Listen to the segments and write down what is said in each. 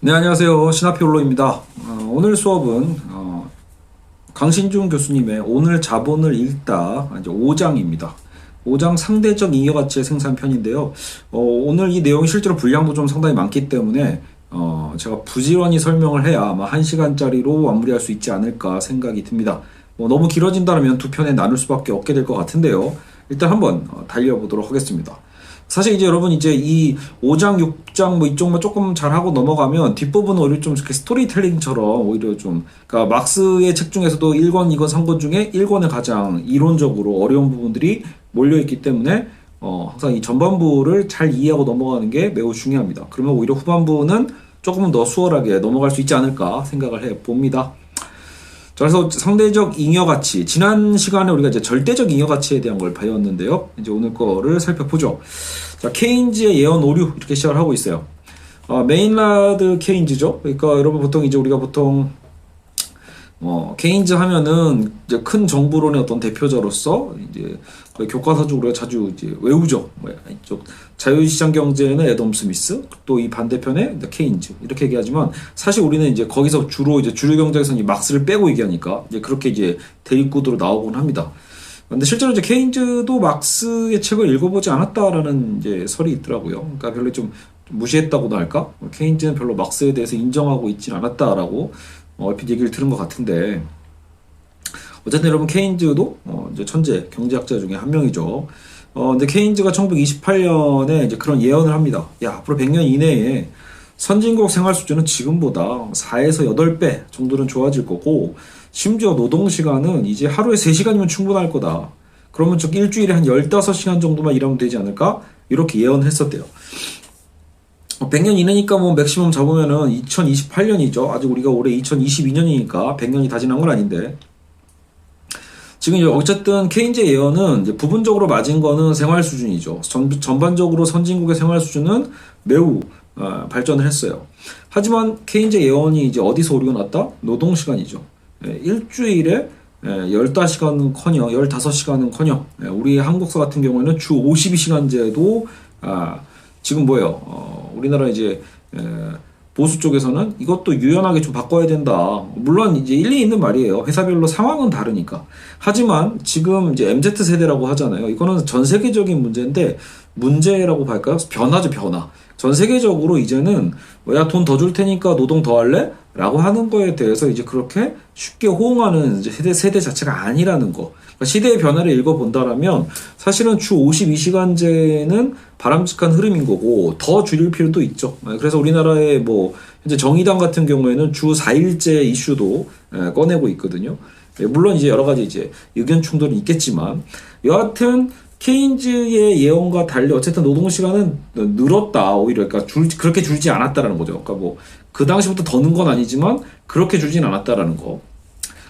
네, 안녕하세요. 신하피올로입니다. 오늘 수업은 강신중 교수님의 오늘 자본을 읽다 이제 5장입니다. 5장 상대적 잉여가치의 생산편인데요. 오늘 이 내용이 실제로 분량도 좀 상당히 많기 때문에 제가 부지런히 설명을 해야 아마 1시간짜리로 마무리할 수 있지 않을까 생각이 듭니다. 너무 길어진다면 두 편에 나눌 수밖에 없게 될 것 같은데요. 일단 한번 달려보도록 하겠습니다. 사실 이제 여러분 이제 이 5장, 6장 뭐 이쪽만 조금 잘하고 넘어가면 뒷부분은 오히려 좀 이렇게 스토리텔링처럼 오히려 좀, 그러니까 막스의 책 중에서도 1권, 2권, 3권 중에 1권에 가장 이론적으로 어려운 부분들이 몰려있기 때문에 항상 이 전반부를 잘 이해하고 넘어가는 게 매우 중요합니다. 그러면 오히려 후반부는 조금 더 수월하게 넘어갈 수 있지 않을까 생각을 해 봅니다. 자, 그래서 상대적 잉여가치. 지난 시간에 우리가 이제 절대적 잉여가치에 대한 걸 배웠는데요. 이제 오늘 거를 살펴보죠. 자, 케인즈의 예언 오류. 이렇게 시작을 하고 있어요. 메인라드 케인즈죠. 그러니까 여러분 보통 이제 우리가 보통 케인즈 하면은 이제 큰 정부론의 어떤 대표자로서 이제 거의 교과서적으로 자주 이제 외우죠. 이쪽 자유시장 경제는 애덤 스미스, 또 이 반대편에 케인즈 이렇게 얘기하지만 사실 우리는 이제 거기서 주로 이제 주류 경제에서는 이 막스를 빼고 얘기하니까 이제 그렇게 이제 대입구도로 나오곤 합니다. 근데 실제로 이제 케인즈도 막스의 책을 읽어보지 않았다라는 이제 설이 있더라고요. 그러니까 별로 좀 무시했다고나 할까? 케인즈는 별로 막스에 대해서 인정하고 있진 않았다라고 얼핏 얘기를 들은 것 같은데, 어쨌든 여러분 케인즈도 이제 천재 경제학자 중에 한 명이죠. 근데 케인즈가 1928년에 이제 그런 예언을 합니다. 야, 앞으로 100년 이내에 선진국 생활 수준은 지금보다 4에서 8배 정도는 좋아질 거고, 심지어 노동 시간은 이제 하루에 3시간이면 충분할 거다. 그러면 즉 일주일에 한 15시간 정도만 일하면 되지 않을까? 이렇게 예언을 했었대요. 100년 이내니까 뭐 맥시멈 잡으면은 2028년이죠. 아직 우리가 올해 2022년이니까 100년이 다 지난 건 아닌데. 지금 이제 어쨌든 케인즈의 예언은 이제 부분적으로 맞은 거는 생활 수준이죠. 전반적으로 선진국의 생활 수준은 매우 발전을 했어요. 하지만 케인즈의 예언이 이제 어디서 오류가 났다? 노동 시간이죠. 일주일에 15시간은커녕 15시간은커녕 우리 한국사 같은 경우에는 주 52시간제도 지금 뭐예요? 우리나라 이제 보수 쪽에서는 이것도 유연하게 좀 바꿔야 된다. 물론 이제 일리 있는 말이에요. 회사별로 상황은 다르니까. 하지만 지금 이제 MZ 세대라고 하잖아요. 이거는 전 세계적인 문제인데, 문제라고 할까요? 변화죠, 변화. 전 세계적으로 이제는 야, 돈 더 줄 테니까 노동 더 할래? 라고 하는 거에 대해서 이제 그렇게 쉽게 호응하는 이제 세대 자체가 아니라는 거. 그러니까 시대의 변화를 읽어본다라면 사실은 주 52시간제는 바람직한 흐름인 거고 더 줄일 필요도 있죠. 그래서 우리나라의 뭐 현재 정의당 같은 경우에는 주 4일제 이슈도 꺼내고 있거든요. 물론 이제 여러 가지 이제 의견 충돌은 있겠지만 여하튼 케인즈의 예언과 달리 어쨌든 노동 시간은 늘었다. 오히려 그러니까 그렇게 줄지 않았다라는 거죠. 그러니까 뭐 그 당시부터 더 는 건 아니지만 그렇게 줄진 않았다라는 거.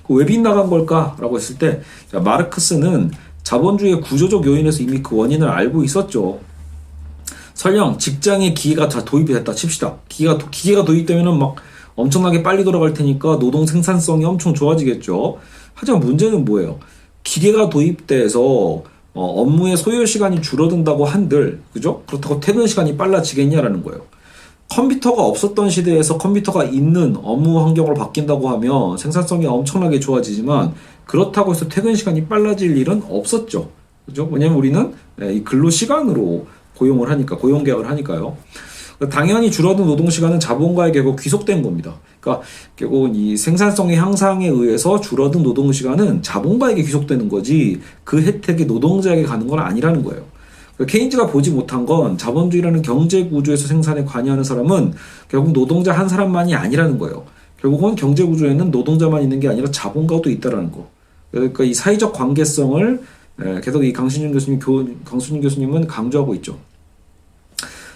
왜 빗나간 걸까라고 했을 때, 자, 마르크스는 자본주의의 구조적 요인에서 이미 그 원인을 알고 있었죠. 설령 직장에 기계가 다 도입이 됐다 칩시다. 기계가 도입되면은 막 엄청나게 빨리 돌아갈 테니까 노동 생산성이 엄청 좋아지겠죠. 하지만 문제는 뭐예요? 기계가 도입돼서 업무의 소요 시간이 줄어든다고 한들, 그죠? 그렇다고 퇴근 시간이 빨라지겠냐라는 거예요. 컴퓨터가 없었던 시대에서 컴퓨터가 있는 업무 환경으로 바뀐다고 하면 생산성이 엄청나게 좋아지지만 그렇다고 해서 퇴근 시간이 빨라질 일은 없었죠. 그죠? 왜냐면 우리는 이 근로 시간으로 고용을 하니까, 고용 계약을 하니까요. 당연히 줄어든 노동 시간은 자본가에 결국 귀속된 겁니다. 그러니까 결국 이 생산성의 향상에 의해서 줄어든 노동 시간은 자본가에게 귀속되는 거지 그 혜택이 노동자에게 가는 건 아니라는 거예요. 케인즈가 보지 못한 건 자본주의라는 경제 구조에서 생산에 관여하는 사람은 결국 노동자 한 사람만이 아니라는 거예요. 결국은 경제 구조에는 노동자만 있는 게 아니라 자본가도 있다라는 거. 그러니까 이 사회적 관계성을 계속 이 강순준 교수님은 강조하고 있죠.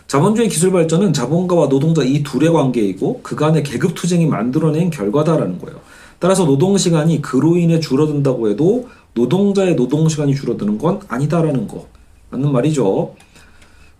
자본주의 기술 발전은 자본가와 노동자 이 둘의 관계이고 그간의 계급 투쟁이 만들어낸 결과다라는 거예요. 따라서 노동 시간이 그로 인해 줄어든다고 해도 노동자의 노동 시간이 줄어드는 건 아니다라는 거. 맞는 말이죠.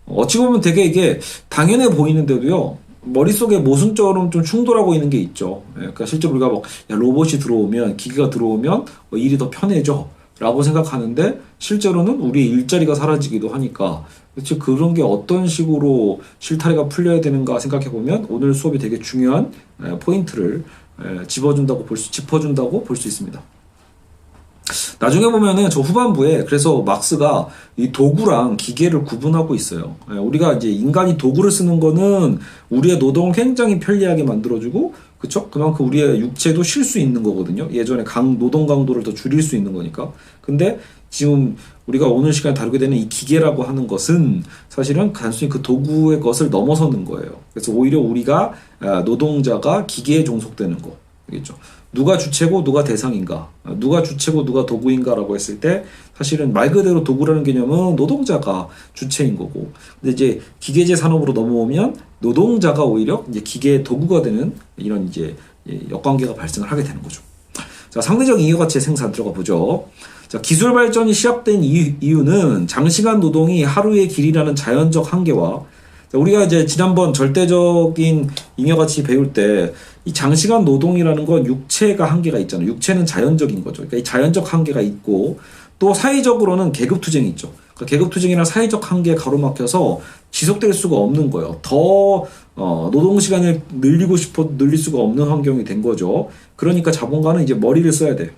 어찌 보면 되게 이게 당연해 보이는데도요, 머릿속에 모순처럼 좀 충돌하고 있는 게 있죠. 그러니까 실제로 우리가 막, 야, 로봇이 들어오면, 기계가 들어오면 일이 더 편해져. 라고 생각하는데 실제로는 우리의 일자리가 사라지기도 하니까 그치 그런 게 어떤 식으로 실타래가 풀려야 되는가 생각해 보면 오늘 수업이 되게 중요한 포인트를 짚어준다고 볼 수 있습니다. 나중에 보면은 저 후반부에 그래서 막스가 이 도구랑 기계를 구분하고 있어요. 우리가 이제 인간이 도구를 쓰는 거는 우리의 노동을 굉장히 편리하게 만들어주고, 그쵸? 그만큼 우리의 육체도 쉴 수 있는 거거든요. 예전에 노동 강도를 더 줄일 수 있는 거니까. 근데 지금 우리가 오늘 시간에 다루게 되는 이 기계라고 하는 것은 사실은 단순히 그 도구의 것을 넘어서는 거예요. 그래서 오히려 우리가 노동자가 기계에 종속되는 거. 알겠죠? 누가 주체고 누가 대상인가, 누가 주체고 누가 도구인가라고 했을 때 사실은 말 그대로 도구라는 개념은 노동자가 주체인 거고, 근데 이제 기계제 산업으로 넘어오면 노동자가 오히려 이제 기계의 도구가 되는 이런 이제 역관계가 발생을 하게 되는 거죠. 자, 상대적 잉여가치의 생산 들어가 보죠. 자, 기술 발전이 시작된 이유는 장시간 노동이 하루의 길이라는 자연적 한계와, 우리가 이제 지난번 절대적인 잉여가치 배울 때 이 장시간 노동이라는 건 육체가 한계가 있잖아요. 육체는 자연적인 거죠. 그러니까 이 자연적 한계가 있고 또 사회적으로는 계급투쟁이 있죠. 그러니까 계급투쟁이나 사회적 한계에 가로막혀서 지속될 수가 없는 거예요. 더 노동시간을 늘릴 수가 없는 환경이 된 거죠. 그러니까 자본가는 이제 머리를 써야 돼.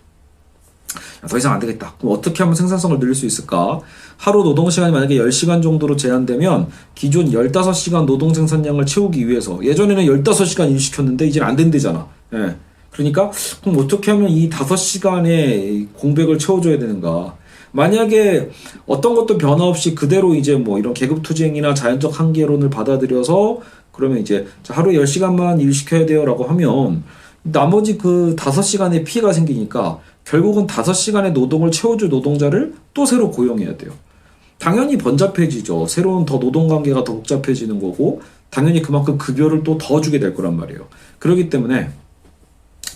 더 이상 안 되겠다. 그럼 어떻게 하면 생산성을 늘릴 수 있을까? 하루 노동시간이 만약에 10시간 정도로 제한되면 기존 15시간 노동 생산량을 채우기 위해서, 예전에는 15시간 일시켰는데 이제는 안 된대잖아. 예. 그러니까 그럼 어떻게 하면 이 5시간의 공백을 채워줘야 되는가? 만약에 어떤 것도 변화 없이 그대로 이제 뭐 이런 계급투쟁이나 자연적 한계론을 받아들여서 그러면 이제 하루에 10시간만 일시켜야 돼요 라고 하면 나머지 그 5시간의 피해가 생기니까 결국은 5시간의 노동을 채워줄 노동자를 또 새로 고용해야 돼요. 당연히 번잡해지죠. 새로운 더 노동관계가 더 복잡해지는 거고 당연히 그만큼 급여를 또 더 주게 될 거란 말이에요. 그렇기 때문에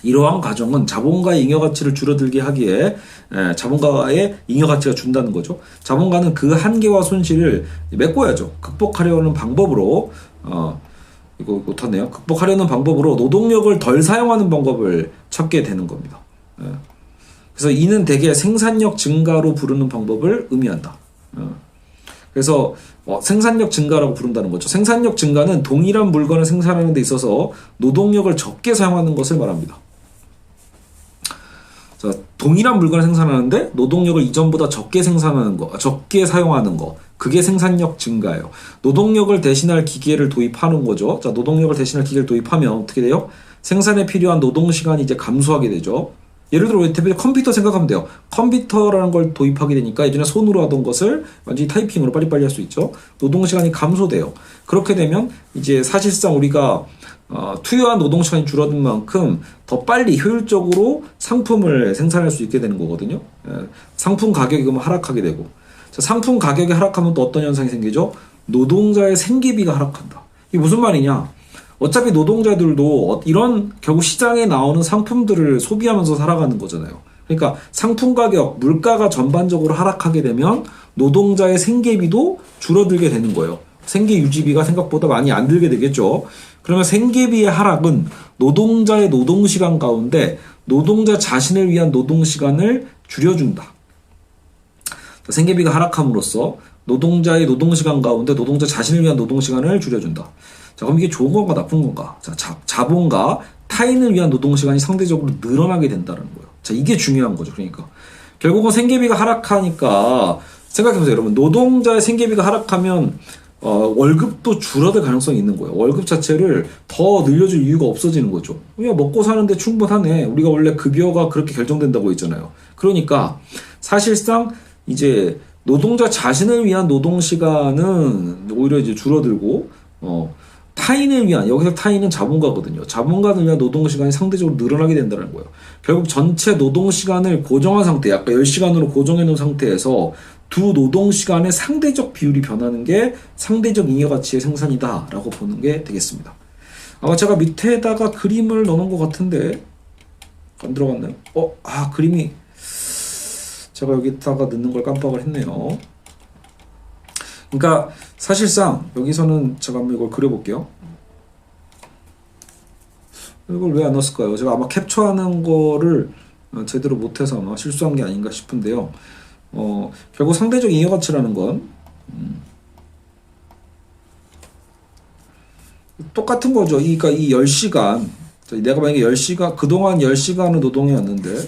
이러한 과정은 자본가의 잉여가치를 줄어들게 하기에 자본가의 잉여가치가 준다는 거죠. 자본가는 그 한계와 손실을 메꿔야죠. 극복하려는 방법으로 이거 못하네요. 극복하려는 방법으로 노동력을 덜 사용하는 방법을 찾게 되는 겁니다. 그래서 이는 대개 생산력 증가로 부르는 방법을 의미한다. 그래서 생산력 증가라고 부른다는 거죠. 생산력 증가는 동일한 물건을 생산하는 데 있어서 노동력을 적게 사용하는 것을 말합니다. 자, 동일한 물건을 생산하는데 노동력을 이전보다 적게 사용하는 거. 그게 생산력 증가예요. 노동력을 대신할 기계를 도입하는 거죠. 자, 노동력을 대신할 기계를 도입하면 어떻게 돼요? 생산에 필요한 노동 시간이 이제 감소하게 되죠. 예를 들어 컴퓨터 생각하면 돼요. 컴퓨터라는 걸 도입하게 되니까 예전에 손으로 하던 것을 완전히 타이핑으로 빨리빨리 할 수 있죠. 노동시간이 감소돼요. 그렇게 되면 이제 사실상 우리가 투여한 노동시간이 줄어든 만큼 더 빨리 효율적으로 상품을 생산할 수 있게 되는 거거든요. 상품 가격이 그러면 하락하게 되고, 자, 상품 가격이 하락하면 또 어떤 현상이 생기죠? 노동자의 생계비가 하락한다. 이게 무슨 말이냐? 어차피 노동자들도 이런 결국 시장에 나오는 상품들을 소비하면서 살아가는 거잖아요. 그러니까 상품 가격, 물가가 전반적으로 하락하게 되면 노동자의 생계비도 줄어들게 되는 거예요. 생계 유지비가 생각보다 많이 안 들게 되겠죠. 그러면 생계비의 하락은 노동자의 노동시간 가운데 노동자 자신을 위한 노동시간을 줄여준다. 생계비가 하락함으로써 노동자의 노동시간 가운데 노동자 자신을 위한 노동시간을 줄여준다. 자, 그럼 이게 좋은 건가 나쁜 건가? 자, 자본과 타인을 위한 노동시간이 상대적으로 늘어나게 된다는 거예요. 자, 이게 중요한 거죠. 그러니까 결국은 생계비가 하락하니까 생각해보세요. 여러분, 노동자의 생계비가 하락하면 월급도 줄어들 가능성이 있는 거예요. 월급 자체를 더 늘려줄 이유가 없어지는 거죠. 그냥 먹고 사는데 충분하네. 우리가 원래 급여가 그렇게 결정된다고 했잖아요. 그러니까 사실상 이제 노동자 자신을 위한 노동시간은 오히려 이제 줄어들고 타인을 위한, 여기서 타인은 자본가거든요. 자본가를 위한 노동시간이 상대적으로 늘어나게 된다는 거예요. 결국 전체 노동시간을 고정한 상태, 아까 10시간으로 고정해 놓은 상태에서 두 노동시간의 상대적 비율이 변하는 게 상대적 잉여가치의 생산이다 라고 보는 게 되겠습니다. 아마 제가 밑에다가 그림을 넣어놓은 것 같은데 안 들어갔나요? 그림이 제가 여기다가 넣는 걸 깜빡을 했네요. 그러니까 사실상 여기서는 제가 한번 이걸 그려볼게요. 이걸 왜 안 넣었을까요? 제가 아마 캡처하는 거를 제대로 못해서 아마 실수한 게 아닌가 싶은데요. 결국 상대적 잉여가치라는 건 똑같은 거죠. 그러니까 이 10시간, 내가 만약에 10시간, 그동안 10시간은 노동이었는데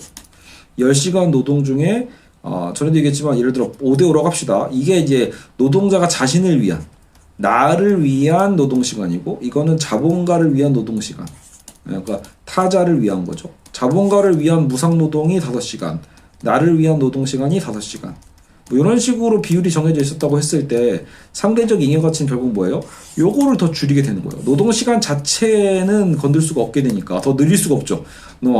10시간 노동 중에 전에도 얘기했지만 예를 들어 5대5라고 합시다. 이게 이제 노동자가 자신을 위한, 나를 위한 노동시간이고, 이거는 자본가를 위한 노동시간. 그러니까 타자를 위한 거죠. 자본가를 위한 무상노동이 5시간, 나를 위한 노동시간이 5시간. 뭐 이런 식으로 비율이 정해져 있었다고 했을 때 상대적 잉여가치는 결국 뭐예요? 요거를 더 줄이게 되는 거예요. 노동시간 자체는 건들 수가 없게 되니까 더 늘릴 수가 없죠.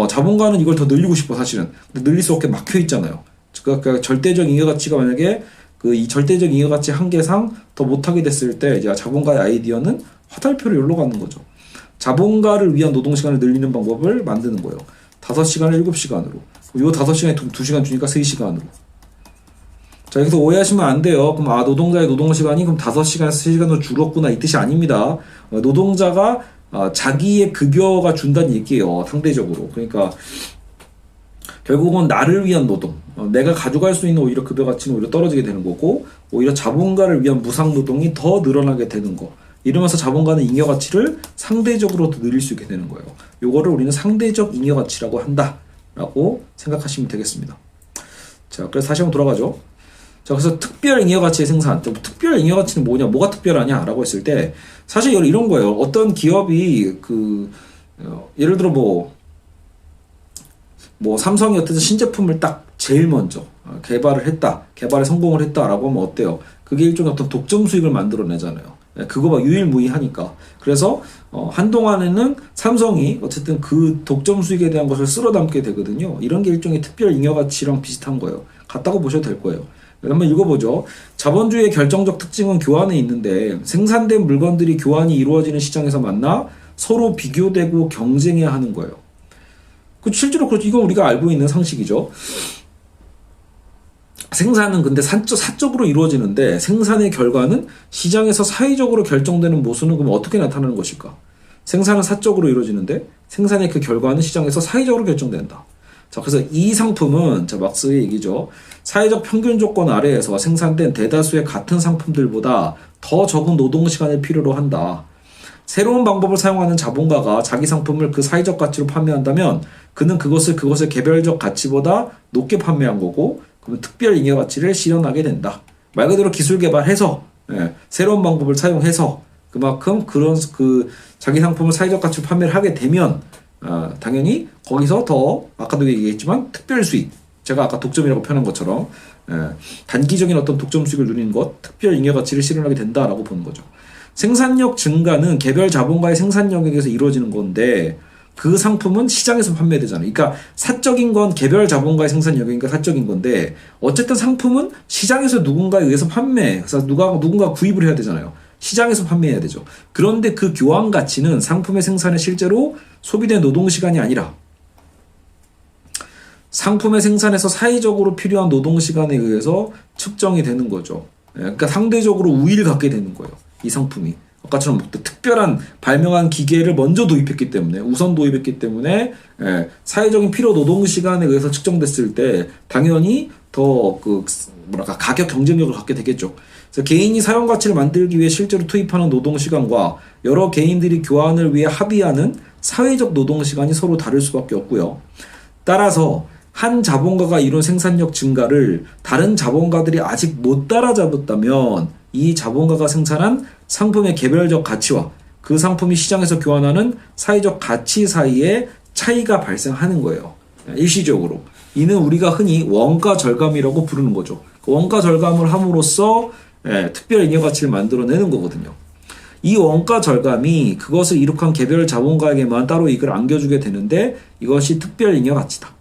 자본가는 이걸 더 늘리고 싶어 사실은. 근데 늘릴 수 없게 막혀 있잖아요. 그러니까 절대적 잉여가치가 만약에 이 절대적 잉여가치 한계상 더 못하게 됐을 때 이제 자본가의 아이디어는 화살표를 여기로 가는 거죠. 자본가를 위한 노동시간을 늘리는 방법을 만드는 거예요. 5시간을 7시간으로. 이 5시간에 2시간 주니까 3시간으로. 자, 여기서 오해하시면 안 돼요. 그럼 노동자의 노동시간이 그럼 5시간에서 3시간으로 줄었구나 이 뜻이 아닙니다. 노동자가 자기의 급여가 준다는 얘기예요. 상대적으로. 그러니까 결국은 나를 위한 노동, 내가 가져갈 수 있는 오히려 급여 가치는 오히려 떨어지게 되는 거고, 오히려 자본가를 위한 무상 노동이 더 늘어나게 되는 거. 이러면서 자본가는 잉여가치를 상대적으로 더 늘릴 수 있게 되는 거예요. 요거를 우리는 상대적 잉여가치라고 한다라고 생각하시면 되겠습니다. 자, 그래서 다시 한번 돌아가죠. 자, 그래서 특별 잉여가치의 생산. 특별 잉여가치는 뭐냐, 뭐가 특별하냐라고 했을 때 사실 이런 거예요. 어떤 기업이 예를 들어 삼성이 어떤 신제품을 딱 제일 먼저 개발을 했다, 개발에 성공을 했다라고 하면 어때요? 그게 일종의 어떤 독점 수익을 만들어내잖아요. 그거 막 유일무이하니까. 그래서 한동안에는 삼성이 어쨌든 그 독점 수익에 대한 것을 쓸어 담게 되거든요. 이런 게 일종의 특별 잉여가치랑 비슷한 거예요. 같다고 보셔도 될 거예요. 한번 읽어보죠. 자본주의의 결정적 특징은 교환에 있는데 생산된 물건들이 교환이 이루어지는 시장에서 만나 서로 비교되고 경쟁해야 하는 거예요. 실제로 그렇죠. 이건 우리가 알고 있는 상식이죠. 생산은 근데 사적으로 이루어지는데 생산의 결과는 시장에서 사회적으로 결정되는 모습은 그럼 어떻게 나타나는 것일까? 생산은 사적으로 이루어지는데 생산의 그 결과는 시장에서 사회적으로 결정된다. 자, 그래서 이 상품은 막스의 얘기죠. 사회적 평균 조건 아래에서 생산된 대다수의 같은 상품들보다 더 적은 노동시간을 필요로 한다. 새로운 방법을 사용하는 자본가가 자기 상품을 그 사회적 가치로 판매한다면 그는 그것을 개별적 가치보다 높게 판매한 거고, 그러면 특별 잉여가치를 실현하게 된다. 말 그대로 기술 개발해서 새로운 방법을 사용해서 그만큼 자기 상품을 사회적 가치로 판매를 하게 되면 당연히 거기서 더 아까도 얘기했지만 특별 수익, 제가 아까 독점이라고 표현한 것처럼 단기적인 어떤 독점 수익을 누리는 것, 특별 잉여가치를 실현하게 된다라고 보는 거죠. 생산력 증가는 개별 자본가의 생산력에 의해서 이루어지는 건데 그 상품은 시장에서 판매되잖아요. 그러니까 사적인 건 개별 자본가의 생산력이니까 사적인 건데 어쨌든 상품은 시장에서 누군가에 의해서 그래서 누군가 구입을 해야 되잖아요. 시장에서 판매해야 되죠. 그런데 그 교환 가치는 상품의 생산에 실제로 소비된 노동시간이 아니라 상품의 생산에서 사회적으로 필요한 노동시간에 의해서 측정이 되는 거죠. 그러니까 상대적으로 우위를 갖게 되는 거예요. 이 상품이. 아까처럼 특별한 발명한 기계를 먼저 도입했기 때문에, 우선 도입했기 때문에 사회적인 필요 노동시간에 의해서 측정됐을 때 당연히 더 가격 경쟁력을 갖게 되겠죠. 그래서 개인이 사용 가치를 만들기 위해 실제로 투입하는 노동시간과 여러 개인들이 교환을 위해 합의하는 사회적 노동시간이 서로 다를 수밖에 없고요. 따라서 한 자본가가 이룬 생산력 증가를 다른 자본가들이 아직 못 따라잡았다면 이 자본가가 생산한 상품의 개별적 가치와 그 상품이 시장에서 교환하는 사회적 가치 사이에 차이가 발생하는 거예요. 일시적으로. 이는 우리가 흔히 원가 절감이라고 부르는 거죠. 원가 절감을 함으로써 특별 잉여가치를 만들어내는 거거든요. 이 원가 절감이 그것을 이룩한 개별 자본가에게만 따로 이익을 안겨주게 되는데 이것이 특별 잉여가치다.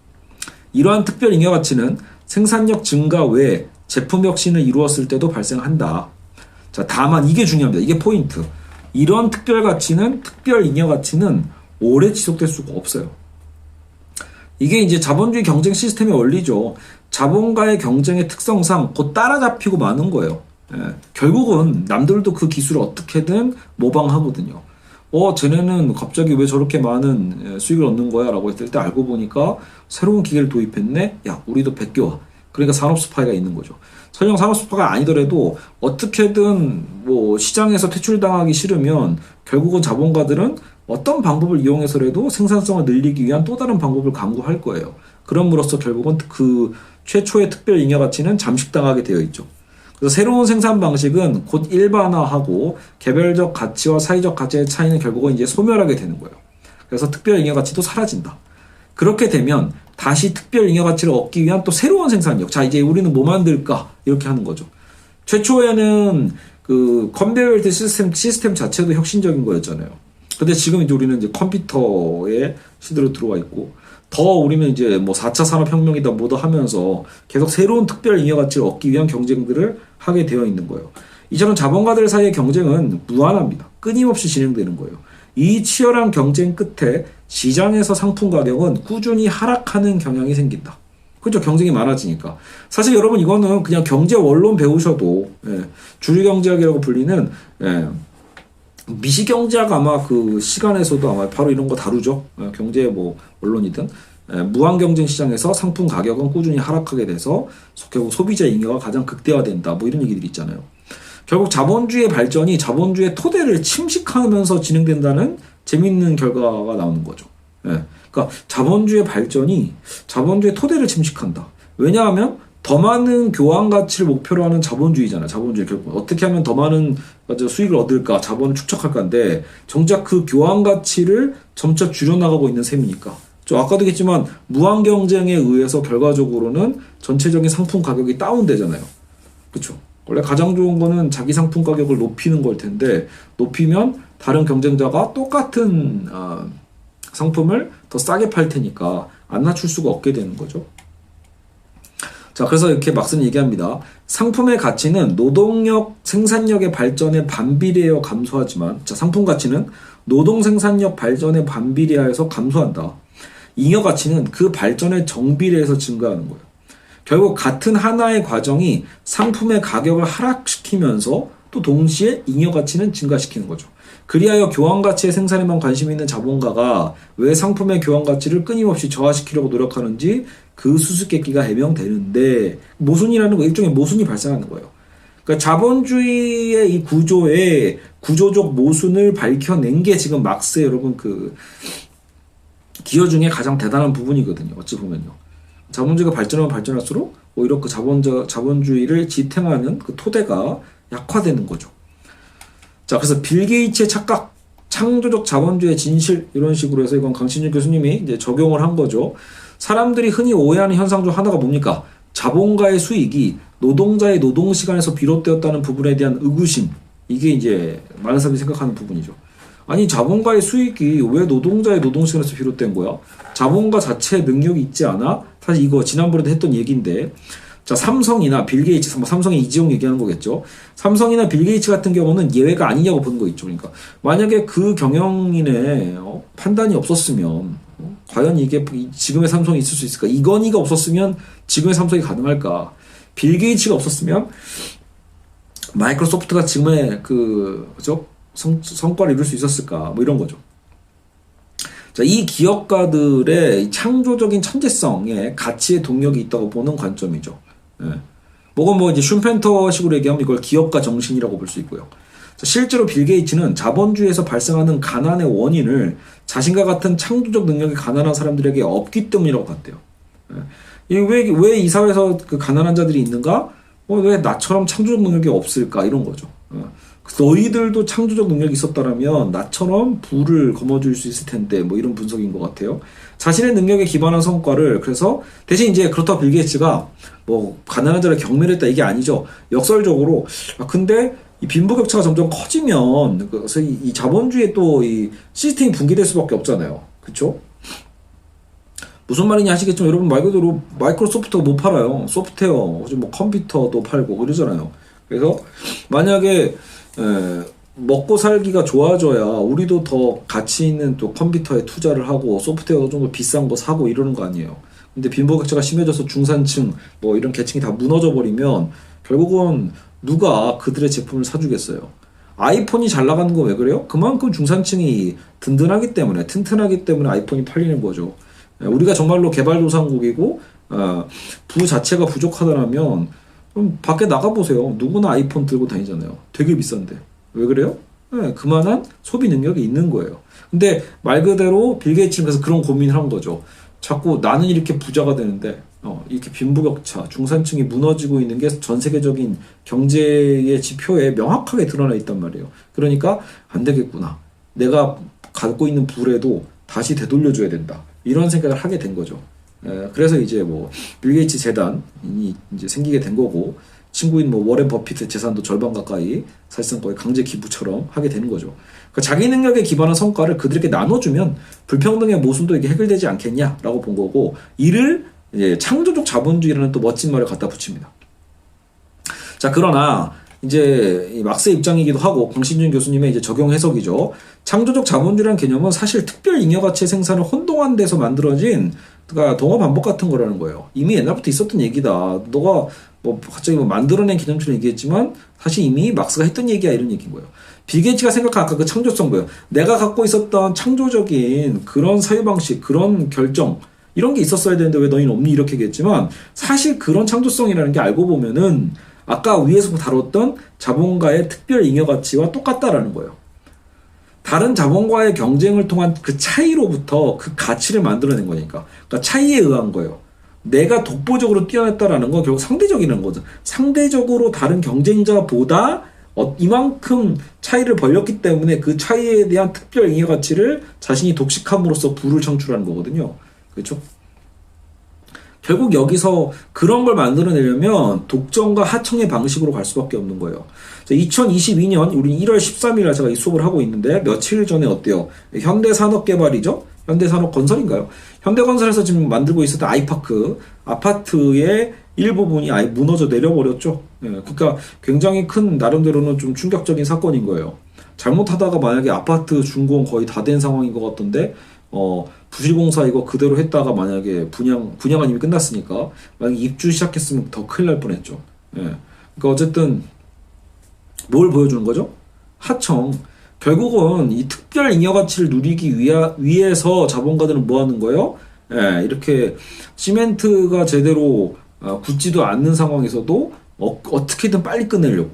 이러한 특별 잉여가치는 생산력 증가 외에 제품 혁신을 이루었을 때도 발생한다. 자, 다만 이게 중요합니다. 이게 포인트. 이런 특별 잉여가치는 오래 지속될 수가 없어요. 이게 이제 자본주의 경쟁 시스템의 원리죠. 자본가의 경쟁의 특성상 곧 따라잡히고 마는 거예요. 결국은 남들도 그 기술을 어떻게든 모방하거든요. 쟤네는 갑자기 왜 저렇게 많은 수익을 얻는 거야? 라고 했을 때 알고 보니까 새로운 기계를 도입했네? 야, 우리도 베껴와. 그러니까 산업 스파이가 있는 거죠. 설령 산업 스파가 아니더라도 어떻게든 뭐 시장에서 퇴출당하기 싫으면 결국은 자본가들은 어떤 방법을 이용해서라도 생산성을 늘리기 위한 또 다른 방법을 강구할 거예요. 그럼으로써 결국은 그 최초의 특별 잉여 가치는 잠식당하게 되어 있죠. 그래서 새로운 생산 방식은 곧 일반화하고 개별적 가치와 사회적 가치의 차이는 결국은 이제 소멸하게 되는 거예요. 그래서 특별 잉여 가치도 사라진다. 그렇게 되면 다시 특별 잉여 가치를 얻기 위한 또 새로운 생산력. 자, 이제 우리는 뭐 만들까? 이렇게 하는 거죠. 최초에는 그 컨베이어 시스템 자체도 혁신적인 거였잖아요. 근데 지금 이제 우리는 이제 컴퓨터의 시대로 들어와 있고, 더 우리는 이제 뭐 4차 산업혁명이다 뭐다 하면서 계속 새로운 특별 잉여 가치를 얻기 위한 경쟁들을 하게 되어 있는 거예요. 이처럼 자본가들 사이의 경쟁은 무한합니다. 끊임없이 진행되는 거예요. 이 치열한 경쟁 끝에 시장에서 상품 가격은 꾸준히 하락하는 경향이 생긴다. 그렇죠. 경쟁이 많아지니까. 사실 여러분 이거는 그냥 경제 원론 배우셔도 주류경제학이라고 불리는 미시경제학 아마 그 시간에서도 아마 바로 이런 거 다루죠. 경제 뭐 원론이든 무한 경쟁 시장에서 상품 가격은 꾸준히 하락하게 돼서 결국 소비자 잉여가 가장 극대화된다. 뭐 이런 얘기들이 있잖아요. 결국 자본주의의 발전이 자본주의의 토대를 침식하면서 진행된다는 재밌는 결과가 나오는 거죠. 그러니까 자본주의의 발전이 자본주의의 토대를 침식한다. 왜냐하면 더 많은 교환 가치를 목표로 하는 자본주의잖아요. 자본주의 결국 어떻게 하면 더 많은 수익을 얻을까, 자본을 축적할까인데 정작 그 교환 가치를 점차 줄여나가고 있는 셈이니까. 아까도 얘기했지만 무한 경쟁에 의해서 결과적으로는 전체적인 상품 가격이 다운되잖아요. 그렇죠? 원래 가장 좋은 거는 자기 상품 가격을 높이는 걸 텐데 높이면 다른 경쟁자가 똑같은 상품을 더 싸게 팔 테니까 안 낮출 수가 없게 되는 거죠. 자, 그래서 이렇게 막스는 얘기합니다. 상품의 가치는 노동력 생산력의 발전에 반비례하여 감소하지만, 자, 상품 가치는 노동 생산력 발전에 반비례하여서 감소한다. 잉여 가치는 그 발전에 정비례해서 증가하는 거예요. 결국 같은 하나의 과정이 상품의 가격을 하락시키면서 또 동시에 잉여 가치는 증가시키는 거죠. 그리하여 교환 가치의 생산에만 관심 있는 자본가가 왜 상품의 교환 가치를 끊임없이 저하시키려고 노력하는지 그 수수께끼가 해명되는데, 모순이라는 거, 일종의 모순이 발생하는 거예요. 그러니까 자본주의의 이 구조의 구조적 모순을 밝혀낸 게 지금 막스의 여러분 그 기여 중에 가장 대단한 부분이거든요. 어찌 보면요. 자본주의가 발전하면 발전할수록 오히려 그 자본주의를 지탱하는 그 토대가 약화되는 거죠. 자, 그래서 빌 게이츠의 착각, 창조적 자본주의의 진실, 이런 식으로 해서 이건 강신준 교수님이 이제 적용을 한 거죠. 사람들이 흔히 오해하는 현상 중 하나가 뭡니까? 자본가의 수익이 노동자의 노동 시간에서 비롯되었다는 부분에 대한 의구심. 이게 이제 많은 사람들이 생각하는 부분이죠. 아니, 자본가의 수익이 왜 노동자의 노동 시간에서 비롯된 거야? 자본가 자체의 능력이 있지 않아? 사실 이거 지난번에도 했던 얘기인데, 자, 삼성이나 빌 게이츠, 삼성의 이지용 얘기하는 거겠죠. 삼성이나 빌 게이츠 같은 경우는 예외가 아니냐고 보는 거 있죠. 그러니까 만약에 그 경영인의 판단이 없었으면 과연 이게 지금의 삼성이 있을 수 있을까? 이건희가 없었으면 지금의 삼성이 가능할까? 빌 게이츠가 없었으면 마이크로소프트가 지금의 그죠? 성과를 이룰 수 있었을까? 뭐 이런 거죠. 자, 이 기업가들의 창조적인 천재성에 가치의 동력이 있다고 보는 관점이죠. 뭐 이제 슌펜터식으로 얘기하면 이걸 기업가 정신이라고 볼 수 있고요. 자, 실제로 빌 게이츠는 자본주의에서 발생하는 가난의 원인을 자신과 같은 창조적 능력이 가난한 사람들에게 없기 때문이라고 봤대요. 왜 이 사회에서 그 가난한 자들이 있는가? 왜 나처럼 창조적 능력이 없을까? 이런 거죠. 너희들도 창조적 능력이 있었다라면 나처럼 부를 거머쥘 수 있을 텐데, 뭐 이런 분석인 것 같아요. 자신의 능력에 기반한 성과를, 그래서 대신 이제 그렇다고 빌 게이츠가 뭐 가난한 자를 경멸했다 이게 아니죠. 역설적으로 근데 이 빈부격차가 점점 커지면 그래서 이 자본주의의 또 이 시스템이 붕괴될 수밖에 없잖아요. 그렇죠? 무슨 말이냐 하시겠지만 여러분 말 그대로 마이크로소프트가 못 팔아요. 소프트웨어, 뭐 컴퓨터도 팔고 이러잖아요. 그래서 만약에 먹고 살기가 좋아져야 우리도 더 가치 있는 또 컴퓨터에 투자를 하고 소프트웨어 좀 더 비싼 거 사고 이러는 거 아니에요. 근데 빈부격차가 심해져서 중산층 뭐 이런 계층이 다 무너져 버리면 결국은 누가 그들의 제품을 사주겠어요. 아이폰이 잘 나가는 거 왜 그래요? 그만큼 중산층이 든든하기 때문에, 튼튼하기 때문에 아이폰이 팔리는 거죠. 우리가 정말로 개발도상국이고 부 자체가 부족하다면 그럼 밖에 나가보세요. 누구나 아이폰 들고 다니잖아요. 되게 비싼데. 왜 그래요? 그만한 소비 능력이 있는 거예요. 근데 말 그대로 빌 게이츠는 그런 고민을 한 거죠. 자꾸 나는 이렇게 부자가 되는데 이렇게 빈부격차, 중산층이 무너지고 있는 게 전 세계적인 경제의 지표에 명확하게 드러나 있단 말이에요. 그러니까 안 되겠구나. 내가 갖고 있는 부래도 다시 되돌려줘야 된다. 이런 생각을 하게 된 거죠. 그래서 이제 뭐 빌 게이츠 재단이 이제 생기게 된 거고, 친구인 뭐 워렌 버핏의 재산도 절반 가까이 사실상 거의 강제 기부처럼 하게 되는 거죠. 그러니까 자기 능력에 기반한 성과를 그들에게 나눠주면 불평등의 모순도 이게 해결되지 않겠냐라고 본 거고, 이를 이제 창조적 자본주의라는 또 멋진 말을 갖다 붙입니다. 자, 그러나 이제 막스의 입장이기도 하고 강신준 교수님의 이제 적용 해석이죠. 창조적 자본주의라는 개념은 사실 특별 잉여 가치의 생산을 혼동한 데서 만들어진 그러니까 동어 반복 같은 거라는 거예요. 이미 옛날부터 있었던 얘기다. 너가 뭐 갑자기 뭐 만들어낸 개념처럼 얘기했지만 사실 이미 막스가 했던 얘기야, 이런 얘기인 거예요. 빌 게이츠가 생각한 아까 그 창조성 뭐예요? 내가 갖고 있었던 창조적인 그런 사유 방식, 그런 결정 이런 게 있었어야 되는데 왜 너희는 없니? 이렇게 얘기했지만 사실 그런 창조성이라는 게 알고 보면은 아까 위에서 다뤘던 자본가의 특별 잉여 가치와 똑같다라는 거예요. 다른 자본과의 경쟁을 통한 그 차이로부터 그 가치를 만들어낸 거니까. 그러니까 차이에 의한 거예요. 내가 독보적으로 뛰어났다라는 건 결국 상대적이라는 거죠. 상대적으로 다른 경쟁자보다 이만큼 차이를 벌렸기 때문에 그 차이에 대한 특별 잉여 가치를 자신이 독식함으로써 부를 창출하는 거거든요. 그렇죠? 결국 여기서 그런 걸 만들어내려면 독점과 하청의 방식으로 갈 수밖에 없는 거예요. 2022년 우리 1월 13일에 제가 이 수업을 하고 있는데 며칠 전에 어때요? 현대산업개발이죠? 현대산업건설인가요? 현대건설에서 지금 만들고 있었던 아이파크 아파트의 일부분이 아예 무너져 내려버렸죠. 그러니까 굉장히 큰 나름대로는 좀 충격적인 사건인 거예요. 잘못하다가 만약에 아파트 준공 거의 다 된 상황인 것 같던데 부실공사 이거 그대로 했다가 만약에 분양은 이미 끝났으니까 만약에 입주 시작했으면 더 큰일 날 뻔했죠. 그러니까 어쨌든 뭘 보여주는 거죠? 하청. 결국은 이 특별 잉여 가치를 누리기 위해서 자본가들은 뭐 하는 거예요? 이렇게 시멘트가 제대로 굳지도 않는 상황에서도 어떻게든 빨리 끝내려고.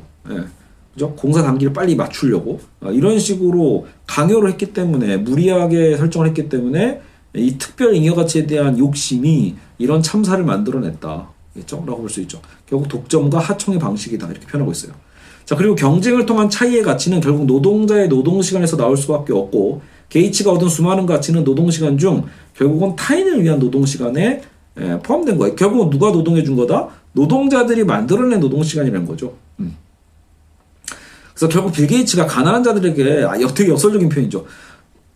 그죠? 공사 단기를 빨리 맞추려고 이런 식으로 강요를 했기 때문에, 무리하게 설정을 했기 때문에 이 특별 잉여 가치에 대한 욕심이 이런 참사를 만들어냈다. 겠죠? 라고 볼 수 있죠. 결국 독점과 하청의 방식이다. 이렇게 표현하고 있어요. 자, 그리고 경쟁을 통한 차이의 가치는 결국 노동자의 노동시간에서 나올 수밖에 없고, 게이츠가 얻은 수많은 가치는 노동시간 중 결국은 타인을 위한 노동시간에 포함된 거예요. 결국은 누가 노동해 준 거다? 노동자들이 만들어낸 노동시간이라는 거죠. 그래서 결국 빌 게이츠가 가난한 자들에게 되게 역설적인 표현이죠.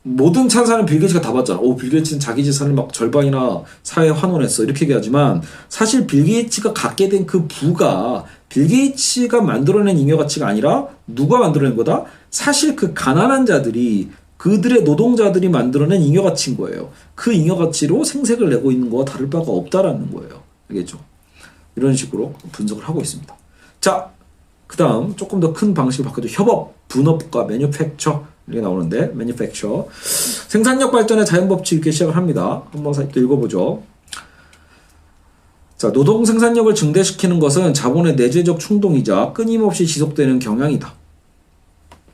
모든 찬사는 빌 게이츠가 다 받잖아. 빌 게이츠는 자기 재산을 막 절반이나 사회에 환원했어. 이렇게 얘기하지만 사실 빌 게이츠가 갖게 된 그 부가 빌 게이츠가 만들어낸 잉여 가치가 아니라 누가 만들어낸 거다? 사실 그 가난한 자들이, 그들의 노동자들이 만들어낸 잉여 가치인 거예요. 그 잉여 가치로 생색을 내고 있는 거와 다를 바가 없다라는 거예요. 알겠죠? 이런 식으로 분석을 하고 있습니다. 자, 그 다음 조금 더 큰 방식을 바꿔도 협업, 분업과 매뉴팩처 이렇게 나오는데, 매뉴팩처 생산력 발전의 자연법칙 이렇게 시작을 합니다. 한번 또 읽어보죠. 자, 노동 생산력을 증대시키는 것은 자본의 내재적 충동이자 끊임없이 지속되는 경향이다.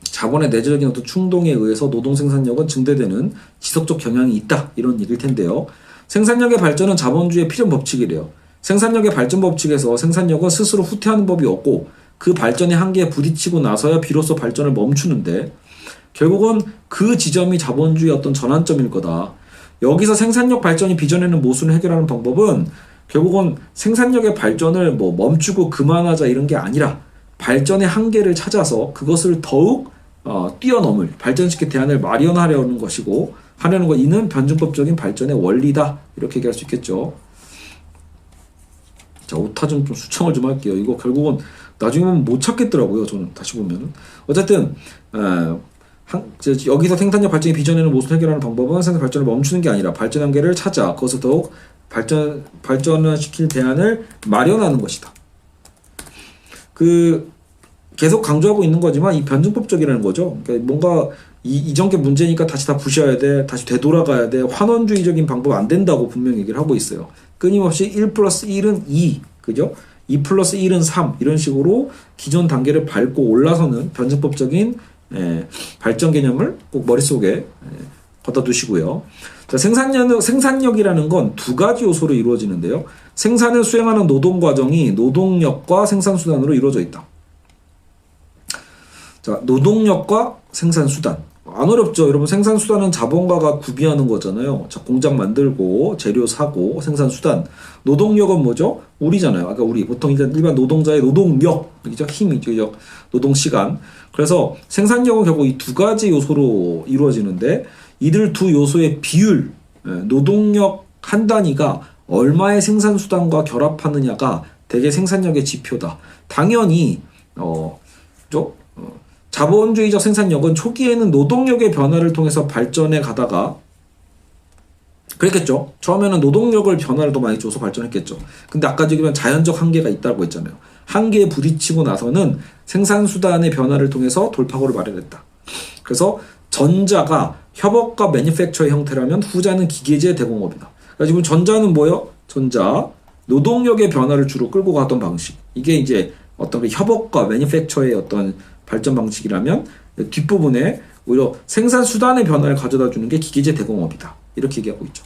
자본의 내재적인 어떤 충동에 의해서 노동 생산력은 증대되는 지속적 경향이 있다. 이런 얘기일 텐데요. 생산력의 발전은 자본주의의 필연 법칙이래요. 생산력의 발전 법칙에서 생산력은 스스로 후퇴하는 법이 없고 그 발전의 한계에 부딪히고 나서야 비로소 발전을 멈추는데, 결국은 그 지점이 자본주의의 어떤 전환점일 거다. 여기서 생산력 발전이 빚어내는 모순을 해결하는 방법은 결국은 생산력의 발전을 뭐 멈추고 그만하자 이런 게 아니라 발전의 한계를 찾아서 그것을 더욱 뛰어넘을 발전시킬 대안을 마련하려는 것이고, 하려는 것, 이는 변증법적인 발전의 원리다. 이렇게 얘기할 수 있겠죠. 자, 오타 좀 수청을 좀 할게요. 이거 결국은 나중에 보면 못 찾겠더라고요. 저는 다시 보면은. 어쨌든 여기서 생산력 발전이 빚어내는 모순을 해결하는 방법은 생산 발전을 멈추는 게 아니라 발전 한계를 찾아 그것을 더욱 발전을 시킬 대안을 마련하는 것이다. 계속 강조하고 있는 거지만 이 변증법적이라는 거죠. 그러니까 뭔가 이전 게 문제니까 다시 다 부셔야 돼, 다시 되돌아가야 돼, 환원주의적인 방법 안 된다고 분명히 얘기를 하고 있어요. 끊임없이 1 플러스 1은 2, 그죠? 2 플러스 1은 3 이런 식으로 기존 단계를 밟고 올라서는 변증법적인 발전 개념을 꼭 머릿속에 걷다 두시고요. 자, 생산력이라는 건 두 가지 요소로 이루어지는데요. 생산을 수행하는 노동 과정이 노동력과 생산수단으로 이루어져 있다. 자, 노동력과 생산수단. 안 어렵죠. 여러분, 생산수단은 자본가가 구비하는 거잖아요. 자, 공장 만들고, 재료 사고, 생산수단. 노동력은 뭐죠? 우리잖아요. 아까 우리. 보통 일반 노동자의 노동력, 그죠? 힘이죠. 노동시간. 그래서 생산력은 결국 이 두 가지 요소로 이루어지는데, 이들 두 요소의 비율, 노동력 한 단위가 얼마의 생산수단과 결합하느냐가 대개 생산력의 지표다. 당연히, 자본주의적 생산력은 초기에는 노동력의 변화를 통해서 발전해 가다가 그랬겠죠. 처음에는 노동력을 변화를 더 많이 줘서 발전했겠죠. 근데 아까 지금 자연적 한계가 있다고 했잖아요. 한계에 부딪히고 나서는 생산수단의 변화를 통해서 돌파구를 마련했다. 그래서 전자가 협업과 매니팩처의 형태라면 후자는 기계제 대공업이다. 그러니까 지금 전자는 뭐예요? 전자, 노동력의 변화를 주로 끌고 갔던 방식. 이게 이제 어떤 그 협업과 매니팩처의 어떤 발전 방식이라면 뒷부분에 오히려 생산수단의 변화를 가져다 주는 게 기계제 대공업이다. 이렇게 얘기하고 있죠.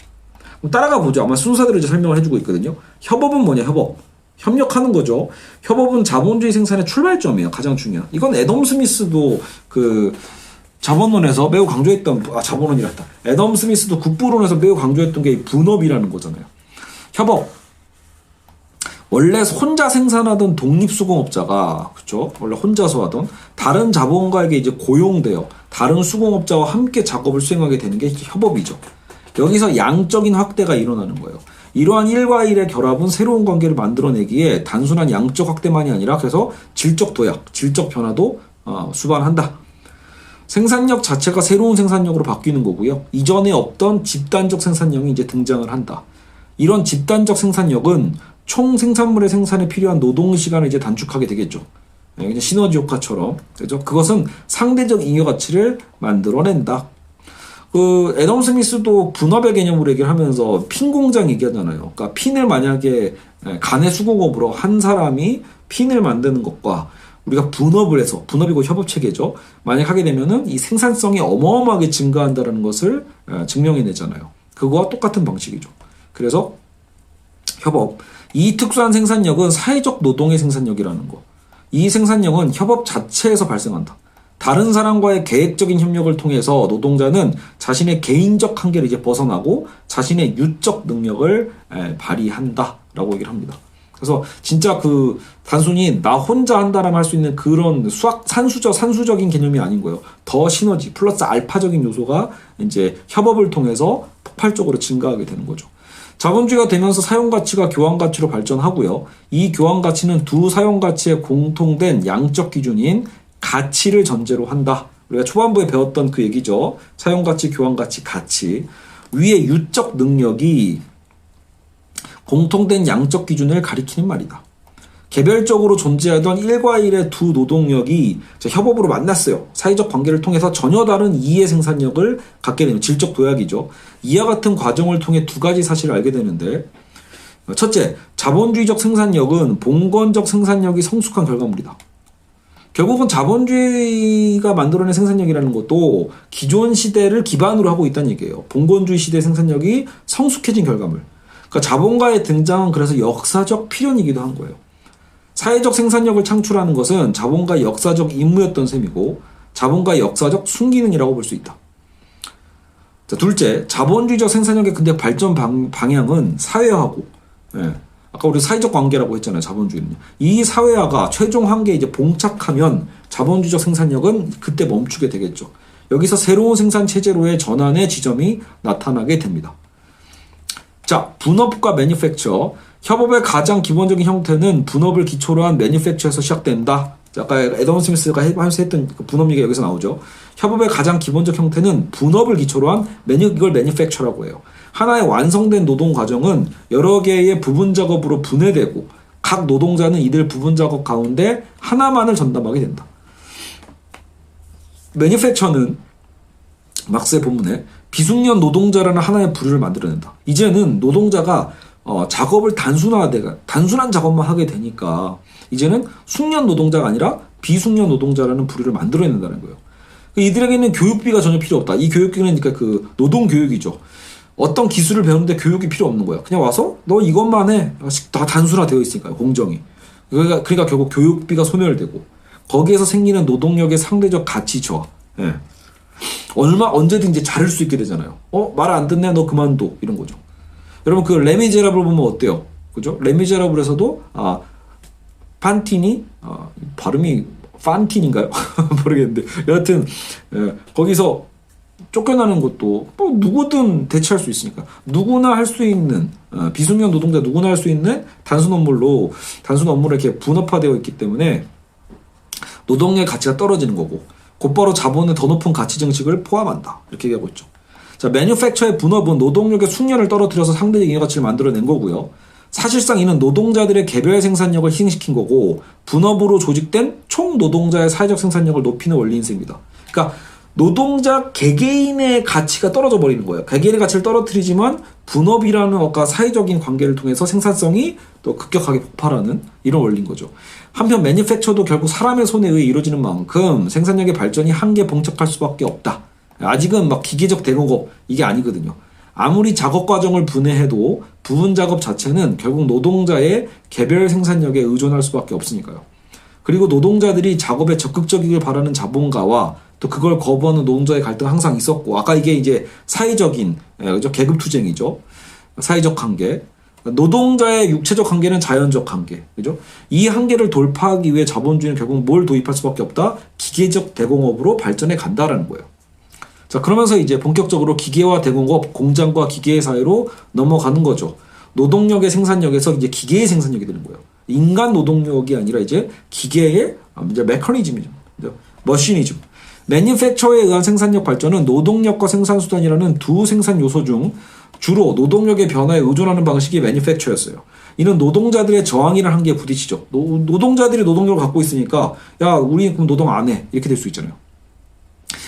그럼 따라가 보죠. 아마 순서대로 이제 설명을 해주고 있거든요. 협업은 뭐냐? 협업. 협력하는 거죠. 협업은 자본주의 생산의 출발점이에요. 가장 중요한. 이건 애덤 스미스도 그 자본론에서 매우 강조했던, 자본론이랬다. 애덤 스미스도 국부론에서 매우 강조했던 게 분업이라는 거잖아요. 협업. 원래 혼자 생산하던 독립수공업자가, 그쵸? 원래 혼자서 하던 다른 자본가에게 이제 고용되어 다른 수공업자와 함께 작업을 수행하게 되는 게 협업이죠. 여기서 양적인 확대가 일어나는 거예요. 이러한 일과 일의 결합은 새로운 관계를 만들어내기에 단순한 양적 확대만이 아니라 그래서 질적 도약, 질적 변화도 수반한다. 생산력 자체가 새로운 생산력으로 바뀌는 거고요. 이전에 없던 집단적 생산력이 이제 등장을 한다. 이런 집단적 생산력은 총 생산물의 생산에 필요한 노동 시간을 이제 단축하게 되겠죠. 그냥 시너지 효과처럼. 그죠? 그것은 상대적 잉여 가치를 만들어낸다. 애덤 스미스도 분업의 개념으로 얘기를 하면서 핀 공장 얘기하잖아요. 그러니까 핀을 만약에 간의 수공업으로 한 사람이 핀을 만드는 것과 우리가 분업을 해서, 분업이고 협업 체계죠. 만약 하게 되면은 이 생산성이 어마어마하게 증가한다는 것을 증명해내잖아요. 그거와 똑같은 방식이죠. 그래서 협업. 이 특수한 생산력은 사회적 노동의 생산력이라는 거. 이 생산력은 협업 자체에서 발생한다. 다른 사람과의 계획적인 협력을 통해서 노동자는 자신의 개인적 한계를 이제 벗어나고 자신의 유적 능력을 발휘한다라고 얘기를 합니다. 그래서 진짜 단순히 나 혼자 한다라면 할 수 있는 그런 산수적인 개념이 아닌 거예요. 더 시너지 플러스 알파적인 요소가 이제 협업을 통해서 폭발적으로 증가하게 되는 거죠. 자본주의가 되면서 사용가치가 교환가치로 발전하고요. 이 교환가치는 두 사용가치의 공통된 양적 기준인 가치를 전제로 한다. 우리가 초반부에 배웠던 그 얘기죠. 사용가치, 교환가치, 가치. 위의 유적 능력이 공통된 양적 기준을 가리키는 말이다. 개별적으로 존재하던 1과 1의 두 노동력이 협업으로 만났어요. 사회적 관계를 통해서 전혀 다른 2의 생산력을 갖게 되는 질적 도약이죠. 이와 같은 과정을 통해 두 가지 사실을 알게 되는데, 첫째, 자본주의적 생산력은 봉건적 생산력이 성숙한 결과물이다. 결국은 자본주의가 만들어낸 생산력이라는 것도 기존 시대를 기반으로 하고 있다는 얘기예요. 봉건주의 시대의 생산력이 성숙해진 결과물. 그러니까 자본가의 등장은 그래서 역사적 필연이기도 한 거예요. 사회적 생산력을 창출하는 것은 자본가의 역사적 임무였던 셈이고 자본가의 역사적 순기능이라고 볼 수 있다. 자, 둘째, 자본주의적 생산력의 근데 발전 방향은 사회화고, 아까 우리 사회적 관계라고 했잖아요. 자본주의는요. 이 사회화가 최종 한계에 이제 봉착하면 자본주의적 생산력은 그때 멈추게 되겠죠. 여기서 새로운 생산 체제로의 전환의 지점이 나타나게 됩니다. 자, 분업과 매니팩처. 협업의 가장 기본적인 형태는 분업을 기초로 한 매니팩처에서 시작된다. 아까 애덤 스미스가 하면서 했던 그 분업 얘기가 여기서 나오죠. 협업의 가장 기본적 형태는 분업을 기초로 한 이걸 매니팩처라고 해요. 하나의 완성된 노동 과정은 여러 개의 부분 작업으로 분해되고 각 노동자는 이들 부분 작업 가운데 하나만을 전담하게 된다. 매니팩처는 막스의 본문에 비숙련 노동자라는 하나의 부류를 만들어낸다. 이제는 노동자가 작업을 단순한 작업만 하게 되니까 이제는 숙련 노동자가 아니라 비숙련 노동자라는 부류를 만들어낸다는 거예요. 이들에게는 교육비가 전혀 필요 없다. 이 교육비는 그러니까 그 노동 교육이죠. 어떤 기술을 배우는데 교육이 필요 없는 거야. 그냥 와서 너 이것만 해. 다 단순화되어 있으니까요. 공정이. 그러니까 결국 교육비가 소멸되고 거기에서 생기는 노동력의 상대적 가치 저하. 예. 언제든지 자를 수 있게 되잖아요. 말 안 듣네, 너 그만둬. 이런 거죠. 여러분, 그 레미제라블 보면 어때요? 그죠? 레미제라블에서도, 판틴이, 발음이 판틴인가요? 모르겠는데. 여하튼, 거기서 쫓겨나는 것도, 뭐, 누구든 대체할 수 있으니까. 누구나 할 수 있는, 비숙련 노동자 누구나 할 수 있는 단순 업무를 이렇게 분업화되어 있기 때문에 노동의 가치가 떨어지는 거고, 곧바로 자본의 더 높은 가치 증식을 포함한다. 이렇게 얘기하고 있죠. 자, 매뉴팩처의 분업은 노동력의 숙련을 떨어뜨려서 상대적 잉여가치를 만들어낸 거고요. 사실상 이는 노동자들의 개별 생산력을 희생시킨 거고 분업으로 조직된 총 노동자의 사회적 생산력을 높이는 원리인 셈입니다. 그러니까 노동자 개개인의 가치가 떨어져 버리는 거예요. 개개인의 가치를 떨어뜨리지만 분업이라는 어까 사회적인 관계를 통해서 생산성이 또 급격하게 폭발하는 이런 원리인 거죠. 한편 매니팩처도 결국 사람의 손에 의해 이루어지는 만큼 생산력의 발전이 한계 봉착할 수밖에 없다. 아직은 막 기계적 대공업 이게 아니거든요. 아무리 작업 과정을 분해해도 부분 작업 자체는 결국 노동자의 개별 생산력에 의존할 수밖에 없으니까요. 그리고 노동자들이 작업에 적극적이길 바라는 자본가와 또 그걸 거부하는 노동자의 갈등은 항상 있었고, 아까 이게 이제 사회적인, 그죠? 계급투쟁이죠. 사회적 한계. 노동자의 육체적 한계는 자연적 한계. 그죠? 이 한계를 돌파하기 위해 자본주의는 결국 뭘 도입할 수밖에 없다? 기계적 대공업으로 발전해 간다라는 거예요. 자, 그러면서 이제 본격적으로 기계화 대공업, 공장과 기계의 사회로 넘어가는 거죠. 노동력의 생산력에서 이제 기계의 생산력이 되는 거예요. 인간 노동력이 아니라 이제 기계의 이제 메커니즘이죠. 머시니즘. 매니팩처에 의한 생산력 발전은 노동력과 생산수단이라는 두 생산 요소 중 주로 노동력의 변화에 의존하는 방식이 매니팩처였어요. 이는 노동자들의 저항이라는 한계에 부딪히죠. 노동자들이 노동력을 갖고 있으니까 야, 우리 그럼 노동 안 해. 이렇게 될 수 있잖아요.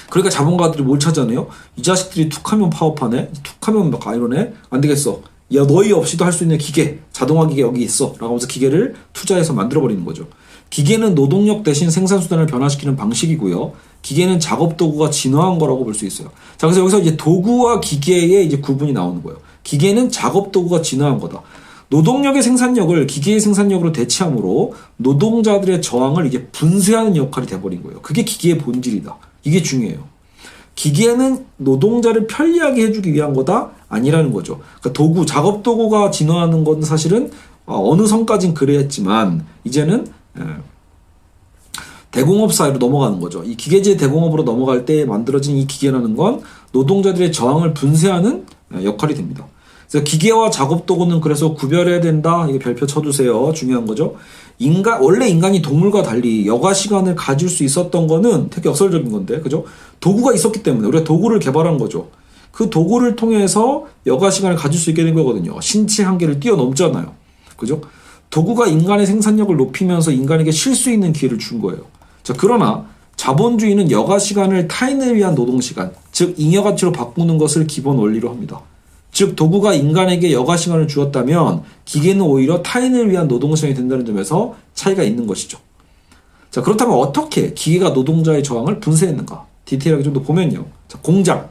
그러니까 자본가들이 뭘 찾아내요? 이 자식들이 툭하면 파업하네? 툭하면 막 이러네? 안 되겠어. 야, 너희 없이도 할 수 있는 기계, 자동화 기계 여기 있어. 라고 하면서 기계를 투자해서 만들어버리는 거죠. 기계는 노동력 대신 생산수단을 변화시키는 방식이고요. 기계는 작업 도구가 진화한 거라고 볼 수 있어요. 자, 그래서 여기서 이제 도구와 기계의 이제 구분이 나오는 거예요. 기계는 작업 도구가 진화한 거다. 노동력의 생산력을 기계의 생산력으로 대체함으로 노동자들의 저항을 이제 분쇄하는 역할이 돼버린 거예요. 그게 기계의 본질이다. 이게 중요해요. 기계는 노동자를 편리하게 해주기 위한 거다? 아니라는 거죠. 그러니까 작업 도구가 진화하는 건 사실은 어느 선까진 그랬지만 이제는 대공업 사회로 넘어가는 거죠. 이 기계제 대공업으로 넘어갈 때 만들어진 이 기계라는 건 노동자들의 저항을 분쇄하는 역할이 됩니다. 그래서 기계와 작업 도구는 그래서 구별해야 된다. 이거 별표 쳐두세요. 중요한 거죠. 원래 인간이 동물과 달리 여가 시간을 가질 수 있었던 거는 되게 역설적인 건데, 그죠? 도구가 있었기 때문에 우리가 도구를 개발한 거죠. 그 도구를 통해서 여가 시간을 가질 수 있게 된 거거든요. 신체 한계를 뛰어넘잖아요. 그죠? 도구가 인간의 생산력을 높이면서 인간에게 쉴 수 있는 기회를 준 거예요. 자, 그러나 자본주의는 여가 시간을 타인을 위한 노동 시간, 즉 잉여 가치로 바꾸는 것을 기본 원리로 합니다. 즉 도구가 인간에게 여가 시간을 주었다면 기계는 오히려 타인을 위한 노동 시간이 된다는 점에서 차이가 있는 것이죠. 자, 그렇다면 어떻게 기계가 노동자의 저항을 분쇄했는가? 디테일하게 좀 더 보면요. 자, 공장.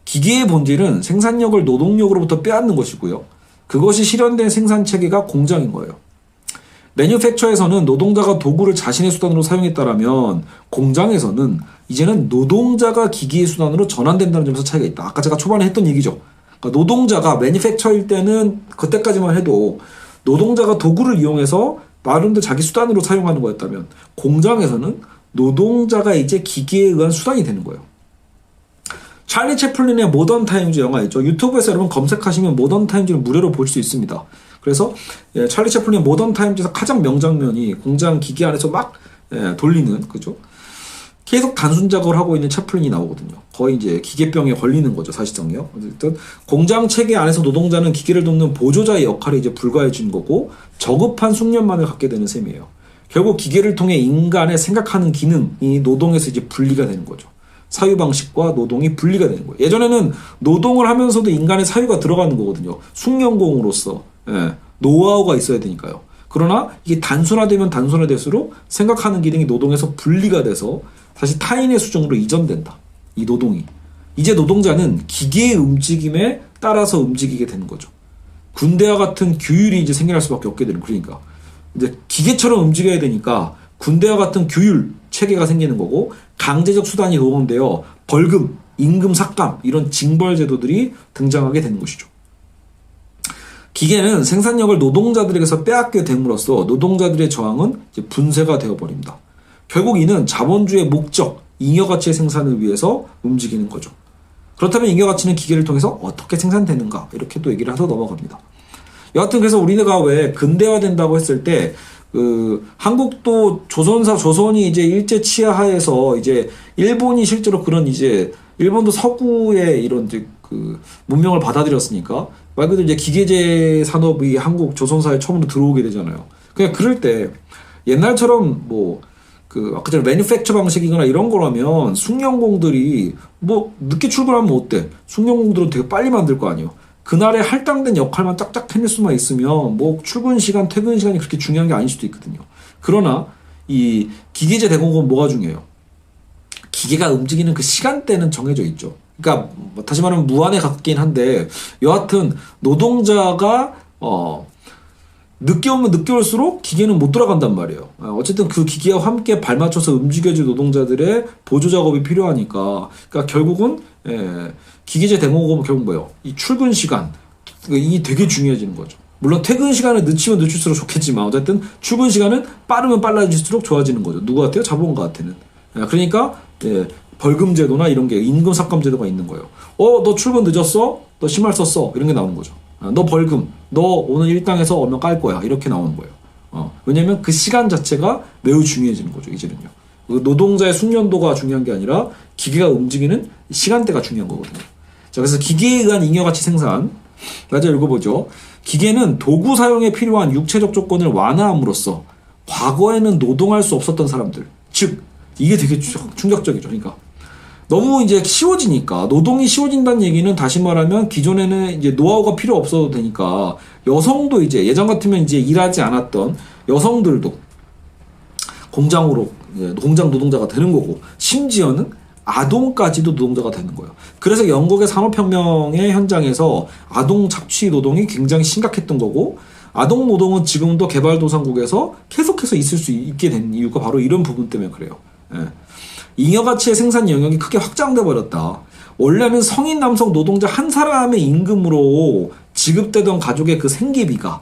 기계의 본질은 생산력을 노동력으로부터 빼앗는 것이고요. 그것이 실현된 생산 체계가 공장인 거예요. 매뉴팩처에서는 노동자가 도구를 자신의 수단으로 사용했다라면 공장에서는 이제는 노동자가 기계의 수단으로 전환된다는 점에서 차이가 있다. 아까 제가 초반에 했던 얘기죠. 그러니까 노동자가 매니팩처일 때는 그때까지만 해도 노동자가 도구를 이용해서 나름대로 자기 수단으로 사용하는 거였다면 공장에서는 노동자가 이제 기계에 의한 수단이 되는 거예요. 찰리 채플린의 모던 타임즈 영화 있죠. 유튜브에서 여러분 검색하시면 모던 타임즈를 무료로 볼 수 있습니다. 그래서 찰리 채플린의 모던 타임즈에서 가장 명장면이 공장 기계 안에서 막 돌리는, 그죠? 계속 단순 작업을 하고 있는 채플린이 나오거든요. 거의 이제 기계병에 걸리는 거죠, 사실상요. 어쨌든 공장 체계 안에서 노동자는 기계를 돕는 보조자의 역할이 이제 불가해진 거고 저급한 숙련만을 갖게 되는 셈이에요. 결국 기계를 통해 인간의 생각하는 기능이 노동에서 이제 분리가 되는 거죠. 사유 방식과 노동이 분리가 되는 거예요. 예전에는 노동을 하면서도 인간의 사유가 들어가는 거거든요. 숙련공으로서 노하우가 있어야 되니까요. 그러나 이게 단순화되면 단순화될수록 생각하는 기능이 노동에서 분리가 돼서 다시 타인의 수준으로 이전된다. 이 노동이. 이제 노동자는 기계의 움직임에 따라서 움직이게 되는 거죠. 군대와 같은 규율이 이제 생겨날 수밖에 없게 되는, 그러니까 이제 기계처럼 움직여야 되니까 군대와 같은 규율 체계가 생기는 거고, 강제적 수단이 동원되어 벌금, 임금 삭감 이런 징벌 제도들이 등장하게 되는 것이죠. 기계는 생산력을 노동자들에게서 빼앗게 됨으로써 노동자들의 저항은 이제 분쇄가 되어버립니다. 결국 이는 자본주의의 목적, 잉여가치의 생산을 위해서 움직이는 거죠. 그렇다면 잉여가치는 기계를 통해서 어떻게 생산되는가, 이렇게 또 얘기를 해서 넘어갑니다. 여하튼 그래서 우리가 왜 근대화된다고 했을 때 한국도 조선이 이제 일제 치하하에서 이제 일본이 실제로 그런 이제 일본도 서구의 이런 이제 문명을 받아들였으니까 말 그대로 이제 기계제 산업이 한국 조선사에 처음으로 들어오게 되잖아요. 그냥 그럴 때 옛날처럼 아까 전에 매니팩처 방식이거나 이런 거라면 숙련공들이 늦게 출근하면 어때? 숙련공들은 되게 빨리 만들 거 아니에요. 그날에 할당된 역할만 짝짝 해낼 수만 있으면 출근 시간, 퇴근 시간이 그렇게 중요한 게 아닐 수도 있거든요. 그러나 이 기계제 대공업은 뭐가 중요해요? 기계가 움직이는 그 시간대는 정해져 있죠. 그러니까 다시 말하면 무한에 가깝긴 한데 여하튼 노동자가 늦게 오면 늦게 올수록 기계는 못 돌아간단 말이에요. 어쨌든 그 기계와 함께 발맞춰서 움직여질 노동자들의 보조 작업이 필요하니까, 그러니까 결국은 기계제 대공업은 결국 뭐예요? 이 출근 시간, 이 되게 중요해지는 거죠. 물론 퇴근 시간을 늦추면 늦출수록 좋겠지만 어쨌든 출근 시간은 빠르면 빨라질수록 좋아지는 거죠. 누구한테요? 자본가한테는. 그러니까 벌금 제도나 이런 게 임금 삭감 제도가 있는 거예요. 너 출근 늦었어? 너 심할 썼어? 이런 게 나오는 거죠. 너 벌금, 너 오늘 일당에서 얼마 깔 거야, 이렇게 나오는 거예요. 왜냐면 그 시간 자체가 매우 중요해지는 거죠, 이제는요. 노동자의 숙련도가 중요한 게 아니라 기계가 움직이는 시간대가 중요한 거거든요. 자, 그래서 기계에 의한 잉여가치 생산, 맞아 읽어보죠. 기계는 도구 사용에 필요한 육체적 조건을 완화함으로써 과거에는 노동할 수 없었던 사람들, 즉 이게 되게 충격적이죠. 그러니까 너무 이제 쉬워지니까, 노동이 쉬워진다는 얘기는 다시 말하면 기존에는 이제 노하우가 필요 없어도 되니까 여성도 이제 예전 같으면 이제 일하지 않았던 여성들도 공장 노동자가 되는 거고, 심지어는 아동까지도 노동자가 되는 거예요. 그래서 영국의 산업혁명의 현장에서 아동 착취 노동이 굉장히 심각했던 거고, 아동 노동은 지금도 개발도상국에서 계속해서 있을 수 있게 된 이유가 바로 이런 부분 때문에 그래요. 잉여가치의 생산 영역이 크게 확장돼 버렸다. 원래는 성인 남성 노동자 한 사람의 임금으로 지급되던 가족의 그 생계비가,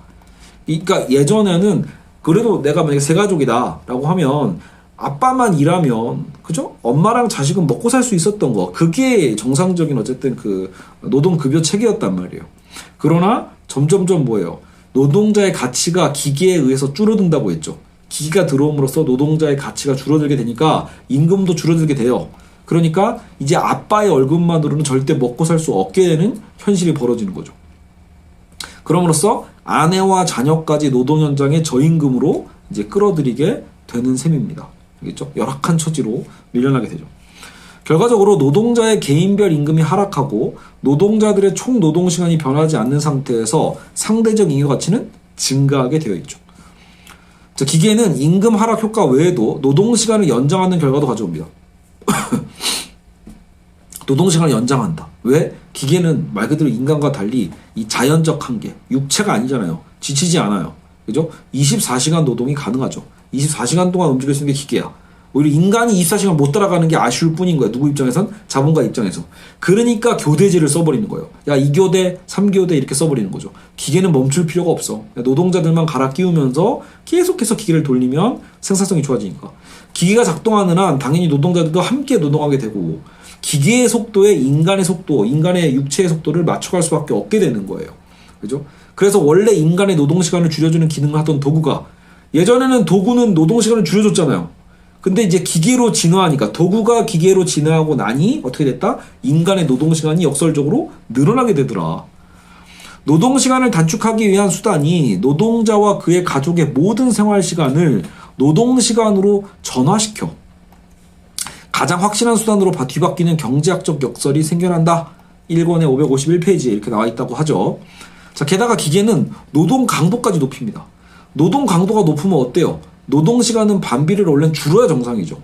그러니까 예전에는 그래도 내가 만약에 세 가족이다 라고 하면 아빠만 일하면, 그죠? 엄마랑 자식은 먹고 살 수 있었던 거, 그게 정상적인 어쨌든 그 노동급여 체계였단 말이에요. 그러나 점점점 뭐예요? 노동자의 가치가 기계에 의해서 줄어든다고 했죠. 기계가 들어옴으로써 노동자의 가치가 줄어들게 되니까 임금도 줄어들게 돼요. 그러니까 이제 아빠의 월급만으로는 절대 먹고 살 수 없게 되는 현실이 벌어지는 거죠. 그럼으로써 아내와 자녀까지 노동 현장의 저임금으로 이제 끌어들이게 되는 셈입니다. 알겠죠? 열악한 처지로 밀려나게 되죠. 결과적으로 노동자의 개인별 임금이 하락하고 노동자들의 총 노동 시간이 변하지 않는 상태에서 상대적 잉여 가치는 증가하게 되어 있죠. 자, 기계는 임금 하락 효과 외에도 노동 시간을 연장하는 결과도 가져옵니다. 노동 시간을 연장한다. 왜? 기계는 말 그대로 인간과 달리 이 자연적 한계, 육체가 아니잖아요. 지치지 않아요. 그죠? 24시간 노동이 가능하죠. 24시간 동안 움직일 수 있는 게 기계야. 오히려 인간이 24시간 못 따라가는 게 아쉬울 뿐인 거야. 누구 입장에선? 자본가 입장에서. 그러니까 교대제를 써버리는 거예요. 야, 2교대, 3교대 이렇게 써버리는 거죠. 기계는 멈출 필요가 없어. 노동자들만 갈아 끼우면서 계속해서 기계를 돌리면 생산성이 좋아지니까. 기계가 작동하는 한 당연히 노동자들도 함께 노동하게 되고, 기계의 속도에 인간의 속도, 인간의 육체의 속도를 맞춰갈 수밖에 없게 되는 거예요. 그죠? 그래서 원래 인간의 노동시간을 줄여주는 기능을 하던 도구가, 예전에는 도구는 노동시간을 줄여줬잖아요. 근데 이제 기계로 진화하니까 도구가 기계로 진화하고 나니 어떻게 됐다? 인간의 노동시간이 역설적으로 늘어나게 되더라. 노동시간을 단축하기 위한 수단이 노동자와 그의 가족의 모든 생활시간을 노동시간으로 전환시켜 가장 확실한 수단으로 뒤바뀌는 경제학적 역설이 생겨난다. 1권의 551페이지에 이렇게 나와 있다고 하죠. 자, 게다가 기계는 노동 강도까지 높입니다. 노동 강도가 높으면 어때요? 노동 시간은 반비례를 원래 줄여야 정상이죠.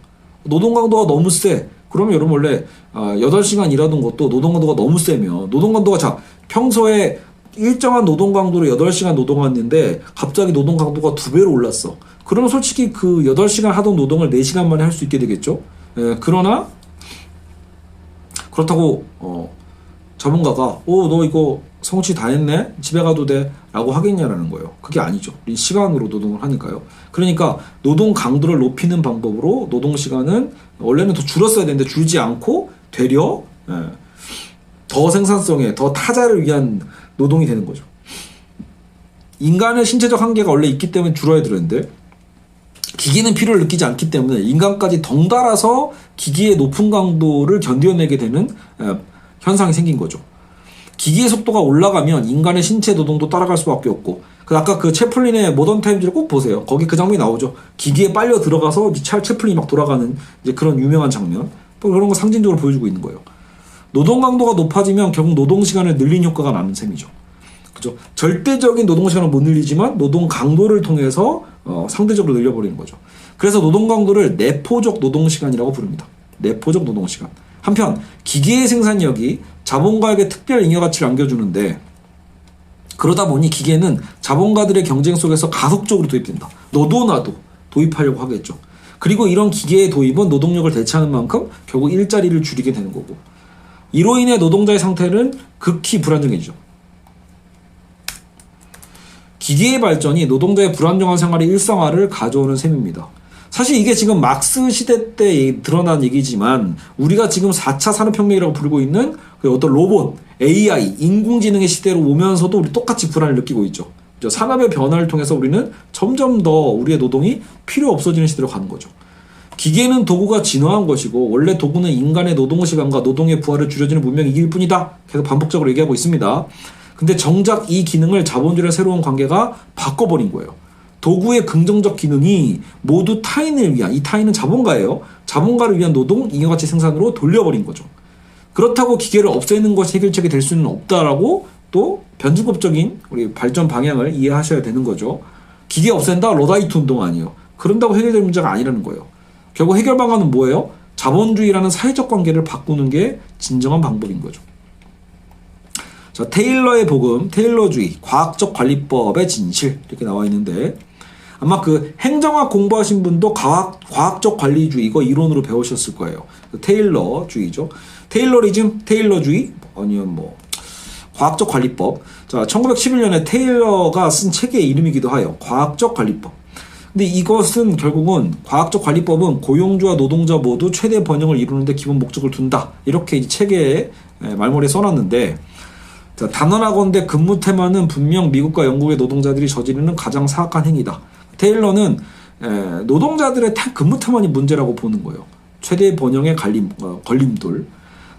노동 강도가 너무 세. 그러면 여러분 원래 8시간 일하던 것도 노동 강도가 너무 세면 노동 강도가 자 평소에 일정한 노동 강도로 8시간 노동했는데 갑자기 노동 강도가 2배로 올랐어. 그러면 솔직히 그 8시간 하던 노동을 4시간 만에 할 수 있게 되겠죠. 그러나 그렇다고 전문가가 너 이거 성취 다 했네? 집에 가도 돼? 라고 하겠냐라는 거예요. 그게 아니죠. 이 시간으로 노동을 하니까요. 그러니까 노동 강도를 높이는 방법으로 노동 시간은 원래는 더 줄었어야 되는데 줄지 않고 되려 더 생산성에 더 타자를 위한 노동이 되는 거죠. 인간의 신체적 한계가 원래 있기 때문에 줄어야 되는데 기계는 필요를 느끼지 않기 때문에 인간까지 덩달아서 기계의 높은 강도를 견뎌내게 되는 현상이 생긴 거죠. 기계의 속도가 올라가면 인간의 신체 노동도 따라갈 수밖에 없고 아까 그 채플린의 모던 타임즈를 꼭 보세요. 거기 그 장면이 나오죠. 기계에 빨려 들어가서 채플린이 막 돌아가는 이제 그런 유명한 장면. 또 그런 거 상징적으로 보여주고 있는 거예요. 노동 강도가 높아지면 결국 노동 시간을 늘린 효과가 나는 셈이죠. 그죠? 절대적인 노동 시간을 못 늘리지만 노동 강도를 통해서 상대적으로 늘려버리는 거죠. 그래서 노동 강도를 내포적 노동 시간이라고 부릅니다. 내포적 노동 시간. 한편 기계의 생산력이 자본가에게 특별 잉여가치를 안겨주는데 그러다 보니 기계는 자본가들의 경쟁 속에서 가속적으로 도입된다. 너도 나도 도입하려고 하겠죠. 그리고 이런 기계의 도입은 노동력을 대체하는 만큼 결국 일자리를 줄이게 되는 거고 이로 인해 노동자의 상태는 극히 불안정해지죠. 기계의 발전이 노동자의 불안정한 생활의 일상화를 가져오는 셈입니다. 사실 이게 지금 막스 시대 때 드러난 얘기지만 우리가 지금 4차 산업혁명이라고 부르고 있는 그 어떤 로봇, AI, 인공지능의 시대로 오면서도 우리 똑같이 불안을 느끼고 있죠. 산업의 변화를 통해서 우리는 점점 더 우리의 노동이 필요 없어지는 시대로 가는 거죠. 기계는 도구가 진화한 것이고 원래 도구는 인간의 노동시간과 노동의 부하를 줄여주는 문명의 이길 뿐이다. 계속 반복적으로 얘기하고 있습니다. 근데 정작 이 기능을 자본주의의 새로운 관계가 바꿔버린 거예요. 도구의 긍정적 기능이 모두 타인을 위한, 이 타인은 자본가예요. 자본가를 위한 노동, 잉여가치 생산으로 돌려버린 거죠. 그렇다고 기계를 없애는 것이 해결책이 될 수는 없다라고 또 변주법적인 우리 발전 방향을 이해하셔야 되는 거죠. 기계 없앤다? 러다이트 운동 아니에요. 그런다고 해결될 문제가 아니라는 거예요. 결국 해결 방안은 뭐예요? 자본주의라는 사회적 관계를 바꾸는 게 진정한 방법인 거죠. 자, 테일러의 복음, 테일러주의, 과학적 관리법의 진실 이렇게 나와 있는데 아마 그 행정학 공부하신 분도 과학적 관리주의 이거 이론으로 배우셨을 거예요. 테일러주의죠. 테일러리즘, 테일러주의 아니면 과학적 관리법. 자, 1911년에 테일러가 쓴 책의 이름이기도 해요. 과학적 관리법. 근데 이것은 결국은 과학적 관리법은 고용주와 노동자 모두 최대 번영을 이루는 데 기본 목적을 둔다. 이렇게 이 책에 말머리에 써놨는데 자, 단언하건대 근무 테마는 분명 미국과 영국의 노동자들이 저지르는 가장 사악한 행위다. 테일러는 노동자들의 근무 테마이 문제라고 보는 거예요. 최대 번영의 걸림돌.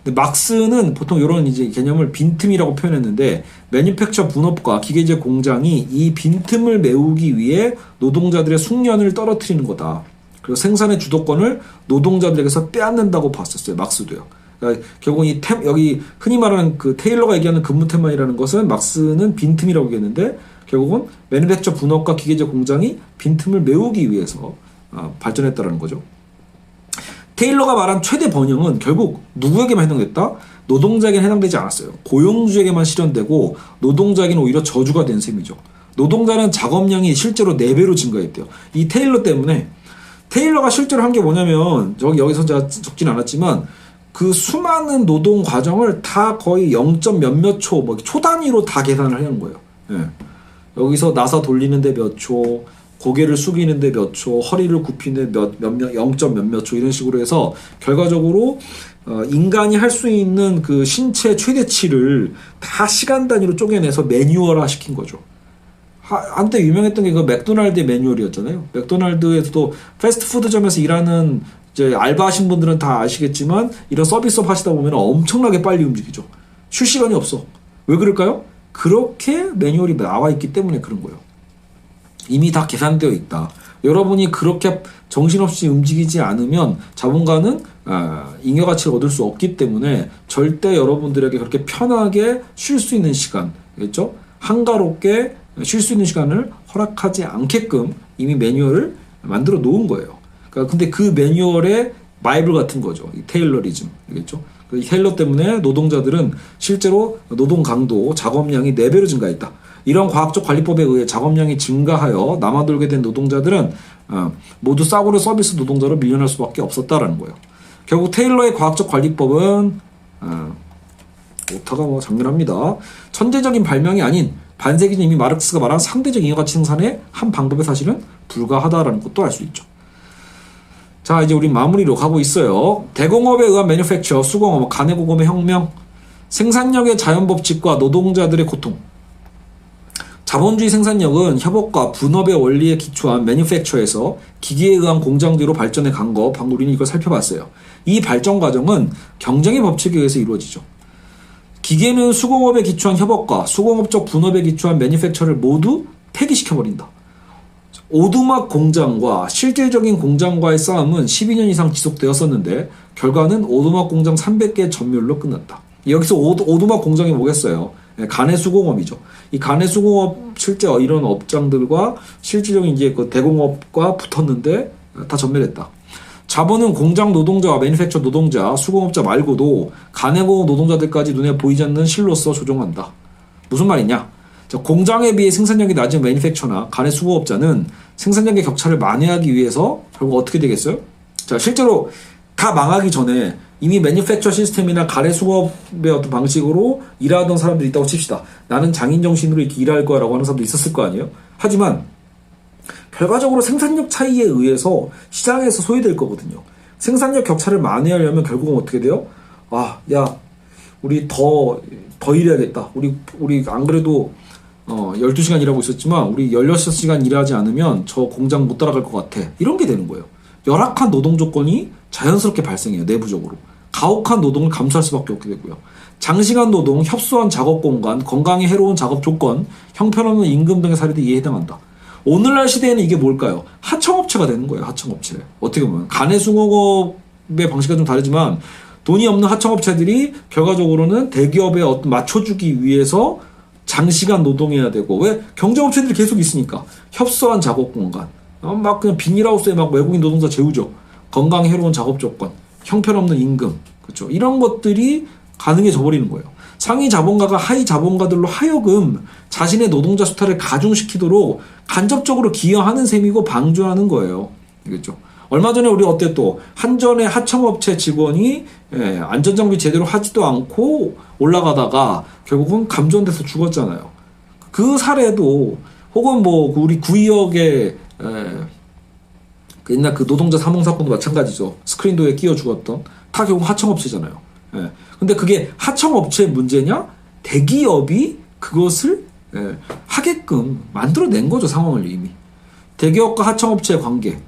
근데 막스는 보통 이런 이제 개념을 빈틈이라고 표현했는데 매니팩처 분업과 기계제 공장이 이 빈틈을 메우기 위해 노동자들의 숙련을 떨어뜨리는 거다. 그리고 생산의 주도권을 노동자들에게서 빼앗는다고 봤었어요. 막스도요. 그러니까 결국 여기 흔히 말하는 그 테일러가 얘기하는 근무 테마이라는 것은 막스는 빈틈이라고 얘기했는데 결국은 매니팩처 분업과 기계제 공장이 빈틈을 메우기 위해서 발전했다는 거죠. 테일러가 말한 최대 번영은 결국 누구에게만 해당됐다? 노동자에게는 해당되지 않았어요. 고용주에게만 실현되고 노동자에게는 오히려 저주가 된 셈이죠. 노동자는 작업량이 실제로 4배로 증가했대요. 이 테일러 때문에 테일러가 실제로 한 게 뭐냐면 여기서 제가 적진 않았지만 그 수많은 노동 과정을 다 거의 0. 몇몇 초, 초 단위로 다 계산을 하는 거예요. 예. 여기서 나사 돌리는데 몇 초, 고개를 숙이는데 몇 초, 허리를 굽히는데 0. 몇몇 초 이런 식으로 해서 결과적으로 인간이 할 수 있는 그 신체 최대치를 다 시간 단위로 쪼개내서 매뉴얼화 시킨 거죠. 한때 유명했던 게 그 맥도날드의 매뉴얼이었잖아요. 맥도날드에서도 패스트푸드점에서 일하는 이제 알바하신 분들은 다 아시겠지만 이런 서비스업 하시다 보면 엄청나게 빨리 움직이죠. 쉴 시간이 없어. 왜 그럴까요? 그렇게 매뉴얼이 나와 있기 때문에 그런 거예요. 이미 다 계산되어 있다. 여러분이 그렇게 정신없이 움직이지 않으면 자본가는 잉여 가치를 얻을 수 없기 때문에 절대 여러분들에게 그렇게 편하게 쉴 수 있는 시간, 그렇죠? 한가롭게 쉴 수 있는 시간을 허락하지 않게끔 이미 매뉴얼을 만들어 놓은 거예요. 그러니까 근데 그 매뉴얼의 바이블 같은 거죠. 이 테일러리즘, 알겠죠? 그 테일러 때문에 노동자들은 실제로 노동 강도, 작업량이 4배로 증가했다. 이런 과학적 관리법에 의해 작업량이 증가하여 남아돌게 된 노동자들은 모두 싸구려 서비스 노동자로 밀려날 수밖에 없었다라는 거예요. 결국 테일러의 과학적 관리법은 오타가 장렬합니다. 천재적인 발명이 아닌 반세기 전 이미 마르크스가 말한 상대적 잉여가치 생산의 한 방법에 사실은 불과하다라는 것도 알 수 있죠. 자, 이제 우리 마무리로 가고 있어요. 대공업에 의한 매뉴팩처, 수공업, 가내고금의 혁명, 생산력의 자연법칙과 노동자들의 고통. 자본주의 생산력은 협업과 분업의 원리에 기초한 매뉴팩처에서 기계에 의한 공장 뒤로 발전해 간 거, 방금 우리는 이걸 살펴봤어요. 이 발전 과정은 경쟁의 법칙에 의해서 이루어지죠. 기계는 수공업에 기초한 협업과 수공업적 분업에 기초한 매뉴팩처를 모두 폐기시켜버린다. 오두막 공장과 실질적인 공장과의 싸움은 12년 이상 지속되었었는데 결과는 오두막 공장 300개 전멸로 끝났다. 여기서 오두막 공장이 뭐겠어요? 가내수공업이죠. 이 가내수공업 실제 이런 업장들과 실질적인 이제 그 대공업과 붙었는데 다 전멸했다. 자본은 공장 노동자와 매니팩처 노동자, 수공업자 말고도 가내공업 노동자들까지 눈에 보이지 않는 실로서 조종한다. 무슨 말이냐? 자, 공장에 비해 생산력이 낮은 매니팩처나 가내수공업자는 생산력의 격차를 만회하기 위해서 결국 어떻게 되겠어요? 자, 실제로 다 망하기 전에 이미 매니팩처 시스템이나 가내수공업의 어떤 방식으로 일하던 사람들이 있다고 칩시다. 나는 장인 정신으로 이렇게 일할 거야 라고 하는 사람도 있었을 거 아니에요? 하지만 결과적으로 생산력 차이에 의해서 시장에서 소외될 거거든요. 생산력 격차를 만회하려면 결국은 어떻게 돼요? 야, 우리 더 일해야겠다. 우리 안 그래도 12시간 일하고 있었지만 우리 16시간 일하지 않으면 저 공장 못 따라갈 것 같아. 이런 게 되는 거예요. 열악한 노동 조건이 자연스럽게 발생해요. 내부적으로. 가혹한 노동을 감수할 수밖에 없게 되고요. 장시간 노동, 협소한 작업 공간, 건강에 해로운 작업 조건, 형편없는 임금 등의 사례도 이에 해당한다. 오늘날 시대에는 이게 뭘까요? 하청업체가 되는 거예요. 하청업체. 어떻게 보면 가내수공업의 방식과 좀 다르지만 돈이 없는 하청업체들이 결과적으로는 대기업에 어떤 맞춰주기 위해서 장시간 노동해야 되고, 왜? 경쟁업체들이 계속 있으니까. 협소한 작업 공간. 막 그냥 비닐하우스에 막 외국인 노동자 재우죠. 건강에 해로운 작업 조건, 형편없는 임금. 그렇죠. 이런 것들이 가능해져 버리는 거예요. 상위 자본가가 하위 자본가들로 하여금 자신의 노동자 수탈을 가중시키도록 간접적으로 기여하는 셈이고 방조하는 거예요. 알겠죠? 얼마 전에 우리 어때 또 한전의 하청업체 직원이 안전장비 제대로 하지도 않고 올라가다가 결국은 감전돼서 죽었잖아요. 그 사례도 혹은 뭐 우리 구의역의 옛날 그 노동자 사망 사건도 마찬가지죠. 스크린도어에 끼어 죽었던 다 결국 하청업체잖아요. 근데 그게 하청업체의 문제냐? 대기업이 그것을 하게끔 만들어낸 거죠. 상황을 이미. 대기업과 하청업체의 관계.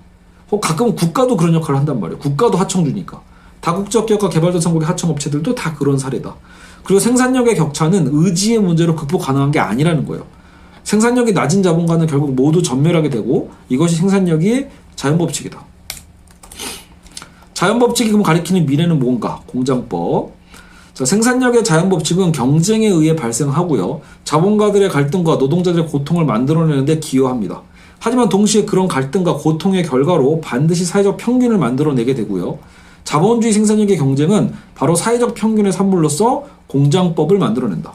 가끔은 국가도 그런 역할을 한단 말이에요. 국가도 하청주니까. 다국적 기업과 개발도상국의 하청업체들도 다 그런 사례다. 그리고 생산력의 격차는 의지의 문제로 극복 가능한 게 아니라는 거예요. 생산력이 낮은 자본가는 결국 모두 전멸하게 되고 이것이 생산력의 자연법칙이다. 자연법칙이 그럼 가리키는 미래는 뭔가? 공장법. 자, 생산력의 자연법칙은 경쟁에 의해 발생하고요. 자본가들의 갈등과 노동자들의 고통을 만들어내는 데 기여합니다. 하지만 동시에 그런 갈등과 고통의 결과로 반드시 사회적 평균을 만들어내게 되고요. 자본주의 생산력의 경쟁은 바로 사회적 평균의 산물로서 공장법을 만들어낸다.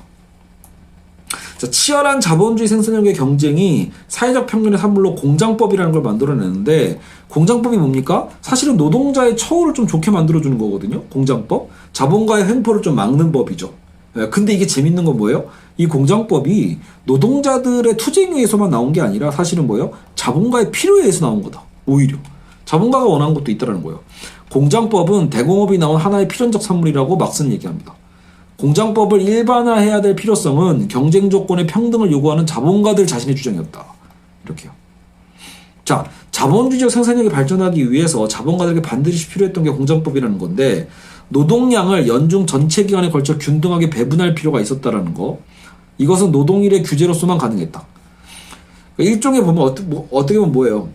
자, 치열한 자본주의 생산력의 경쟁이 사회적 평균의 산물로 공장법이라는 걸 만들어내는데 공장법이 뭡니까? 사실은 노동자의 처우를 좀 좋게 만들어주는 거거든요. 공장법. 자본가의 횡포를 좀 막는 법이죠. 근데 이게 재밌는 건 뭐예요? 이 공장법이 노동자들의 투쟁에 의해서만 나온 게 아니라 사실은 뭐예요? 자본가의 필요에 의해서 나온 거다. 오히려. 자본가가 원하는 것도 있다는 거예요. 공장법은 대공업이 나온 하나의 필연적 산물이라고 막스는 얘기합니다. 공장법을 일반화해야 될 필요성은 경쟁 조건의 평등을 요구하는 자본가들 자신의 주장이었다. 이렇게요. 자, 자본주의적 생산력이 발전하기 위해서 자본가들에게 반드시 필요했던 게 공장법이라는 건데, 노동량을 연중 전체 기간에 걸쳐 균등하게 배분할 필요가 있었다라는 거. 이것은 노동일의 규제로서만 가능했다. 일종의 보면 어떻게 보면 뭐예요?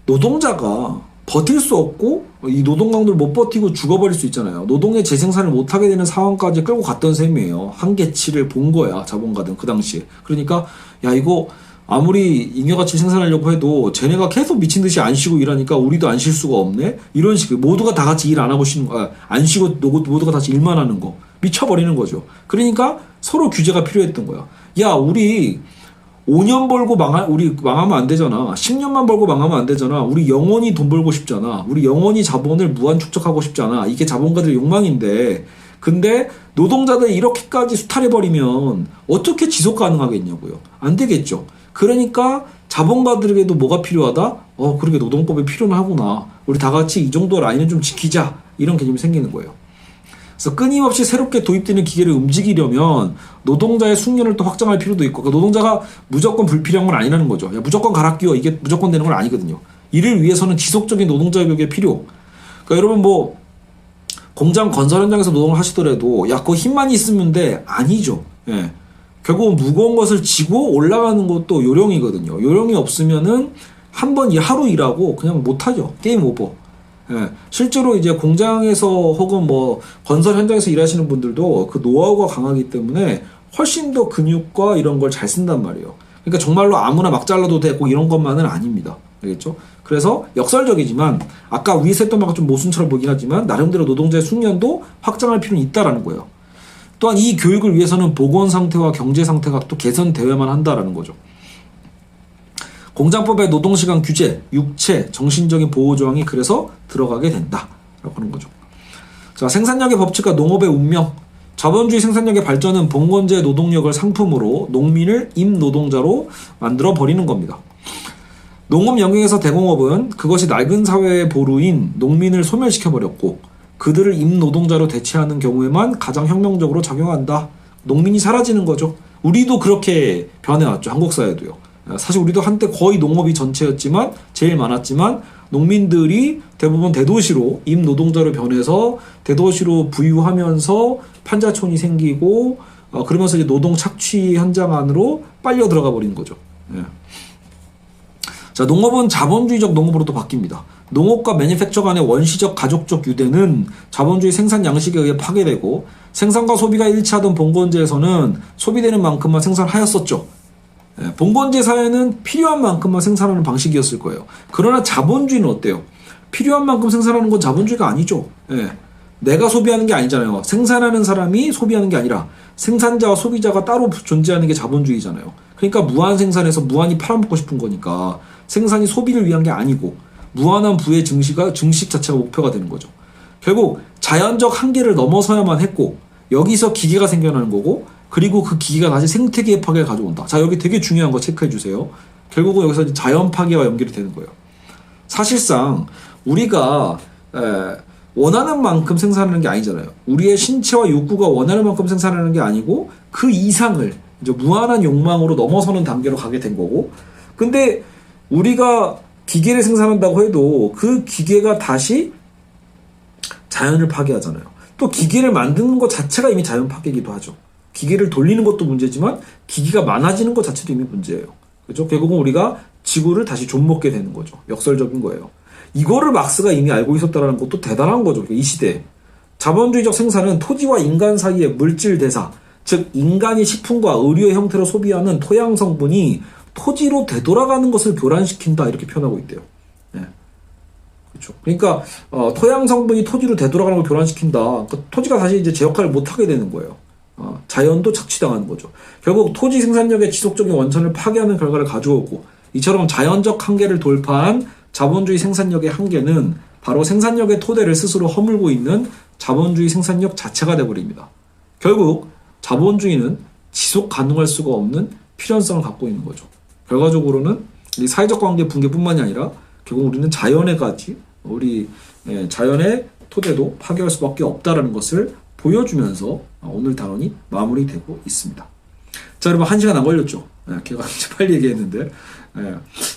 노동자가 버틸 수 없고 이 노동 강도를 못 버티고 죽어버릴 수 있잖아요. 노동의 재생산을 못하게 되는 상황까지 끌고 갔던 셈이에요. 한계치를 본 거야, 자본가든 그 당시에. 그러니까 야, 이거 아무리 잉여가치 생산하려고 해도 쟤네가 계속 미친 듯이 안 쉬고 일하니까 우리도 안 쉴 수가 없네. 이런 식, 모두가 다 같이 일 안 하고 쉬는 거, 안 쉬고 모두가 다시 일만 하는 거, 미쳐버리는 거죠. 그러니까 서로 규제가 필요했던 거야. 야, 우리 5년 벌고 우리 망하면 안 되잖아. 10년만 벌고 망하면 안 되잖아. 우리 영원히 돈 벌고 싶잖아. 우리 영원히 자본을 무한 축적하고 싶잖아. 이게 자본가들의 욕망인데, 근데 노동자들이 이렇게까지 수탈해버리면 어떻게 지속 가능하겠냐고요. 안 되겠죠. 그러니까 자본가들에게도 뭐가 필요하다? 그러게 노동법이 필요는 하구나. 우리 다 같이 이 정도 라인을 좀 지키자. 이런 개념이 생기는 거예요. 그래서 끊임없이 새롭게 도입되는 기계를 움직이려면 노동자의 숙련을 또 확장할 필요도 있고, 그러니까 노동자가 무조건 불필요한 건 아니라는 거죠. 야, 무조건 갈아 끼워, 이게 무조건 되는 건 아니거든요. 이를 위해서는 지속적인 노동자 교육의 필요. 그러니까 여러분 뭐 공장 건설 현장에서 노동을 하시더라도 야, 그거 힘만 있으면 돼, 아니죠. 예. 결국 무거운 것을 지고 올라가는 것도 요령이거든요. 요령이 없으면은 한 번 하루 일하고 그냥 못하죠. 게임 오버. 예, 실제로 이제 공장에서 혹은 뭐 건설 현장에서 일하시는 분들도 그 노하우가 강하기 때문에 훨씬 더 근육과 이런 걸 잘 쓴단 말이에요. 그러니까 정말로 아무나 막 잘라도 되고 이런 것만은 아닙니다. 알겠죠? 그래서 역설적이지만 아까 위에서 했던 말과 좀 모순처럼 보긴 하지만 나름대로 노동자의 숙련도 확장할 필요는 있다라는 거예요. 또한 이 교육을 위해서는 보건 상태와 경제 상태가 또 개선되어야만 한다라는 거죠. 공장법의 노동시간 규제, 육체, 정신적인 보호조항이 그래서 들어가게 된다라고 하는 거죠. 자, 생산력의 법칙과 농업의 운명. 자본주의 생산력의 발전은 봉건제 노동력을 상품으로 농민을 임노동자로 만들어 버리는 겁니다. 농업 영역에서 대공업은 그것이 낡은 사회의 보루인 농민을 소멸시켜버렸고 그들을 임노동자로 대체하는 경우에만 가장 혁명적으로 작용한다. 농민이 사라지는 거죠. 우리도 그렇게 변해왔죠. 한국 사회도요. 사실 우리도 한때 거의 농업이 전체였지만 제일 많았지만 농민들이 대부분 대도시로 임노동자로 변해서 대도시로 부유하면서 판자촌이 생기고 그러면서 이제 노동 착취 현장 안으로 빨려 들어가 버리는 거죠. 예. 자, 농업은 자본주의적 농업으로도 바뀝니다. 농업과 매니팩처 간의 원시적 가족적 유대는 자본주의 생산 양식에 의해 파괴되고 생산과 소비가 일치하던 봉건제에서는 소비되는 만큼만 생산하였었죠. 예, 봉건제 사회는 필요한 만큼만 생산하는 방식이었을 거예요. 그러나 자본주의는 어때요? 필요한 만큼 생산하는 건 자본주의가 아니죠. 예, 내가 소비하는 게 아니잖아요. 생산하는 사람이 소비하는 게 아니라 생산자와 소비자가 따로 존재하는 게 자본주의잖아요. 그러니까 무한 생산해서 무한히 팔아먹고 싶은 거니까 생산이 소비를 위한 게 아니고 무한한 부의 증식 자체가 목표가 되는 거죠. 결국 자연적 한계를 넘어서야만 했고 여기서 기계가 생겨나는 거고 그리고 그 기계가 다시 생태계의 파괴를 가져온다. 자, 여기 되게 중요한 거 체크해 주세요. 결국은 여기서 자연 파괴와 연결이 되는 거예요. 사실상 우리가 원하는 만큼 생산하는 게 아니잖아요. 우리의 신체와 욕구가 원하는 만큼 생산하는 게 아니고 그 이상을 이제 무한한 욕망으로 넘어서는 단계로 가게 된 거고, 근데 우리가 기계를 생산한다고 해도 그 기계가 다시 자연을 파괴하잖아요. 또 기계를 만드는 것 자체가 이미 자연 파괴이기도 하죠. 기계를 돌리는 것도 문제지만 기계가 많아지는 것 자체도 이미 문제예요. 그렇죠? 결국은 우리가 지구를 다시 좀먹게 되는 거죠. 역설적인 거예요. 이거를 막스가 이미 알고 있었다는 것도 대단한 거죠. 이 시대에. 자본주의적 생산은 토지와 인간 사이의 물질 대사, 즉 인간이 식품과 의료의 형태로 소비하는 토양 성분이 토지로 되돌아가는 것을 교란시킨다 이렇게 표현하고 있대요. 네. 그렇죠. 그러니까 토양 성분이 토지로 되돌아가는 걸 교란시킨다. 그러니까 토지가 다시 이제 제 역할을 못 하게 되는 거예요. 자연도 착취당하는 거죠. 결국 토지 생산력의 지속적인 원천을 파괴하는 결과를 가져오고 이처럼 자연적 한계를 돌파한 자본주의 생산력의 한계는 바로 생산력의 토대를 스스로 허물고 있는 자본주의 생산력 자체가 되어버립니다. 결국 자본주의는 지속 가능할 수가 없는 필연성을 갖고 있는 거죠. 결과적으로는 이 사회적 관계 붕괴뿐만이 아니라 결국 우리는 자연에까지 우리 자연의 토대도 파괴할 수밖에 없다는 것을 보여주면서 오늘 단원이 마무리되고 있습니다. 자, 여러분 1시간 안 걸렸죠? 제가 빨리 얘기했는데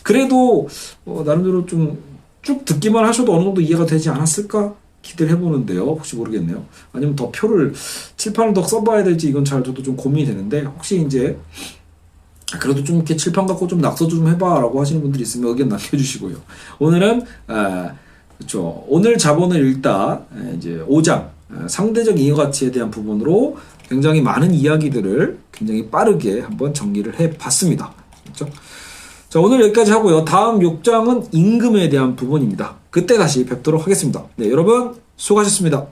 그래도 나름대로 좀 쭉 듣기만 하셔도 어느 정도 이해가 되지 않았을까 기대를 해보는데요. 혹시 모르겠네요. 아니면 더 표를 칠판을 더 써봐야 될지 이건 잘 저도 좀 고민이 되는데 혹시 이제 그래도 좀 이렇게 칠판 갖고 좀 낙서도 좀 해봐라고 하시는 분들이 있으면 의견 남겨주시고요. 오늘은 그렇죠. 오늘 자본을 읽다 이제 5장 상대적 잉여가치에 대한 부분으로 굉장히 많은 이야기들을 굉장히 빠르게 한번 정리를 해봤습니다. 그렇죠? 자, 오늘 여기까지 하고요. 다음 6장은 임금에 대한 부분입니다. 그때 다시 뵙도록 하겠습니다. 네, 여러분 수고하셨습니다.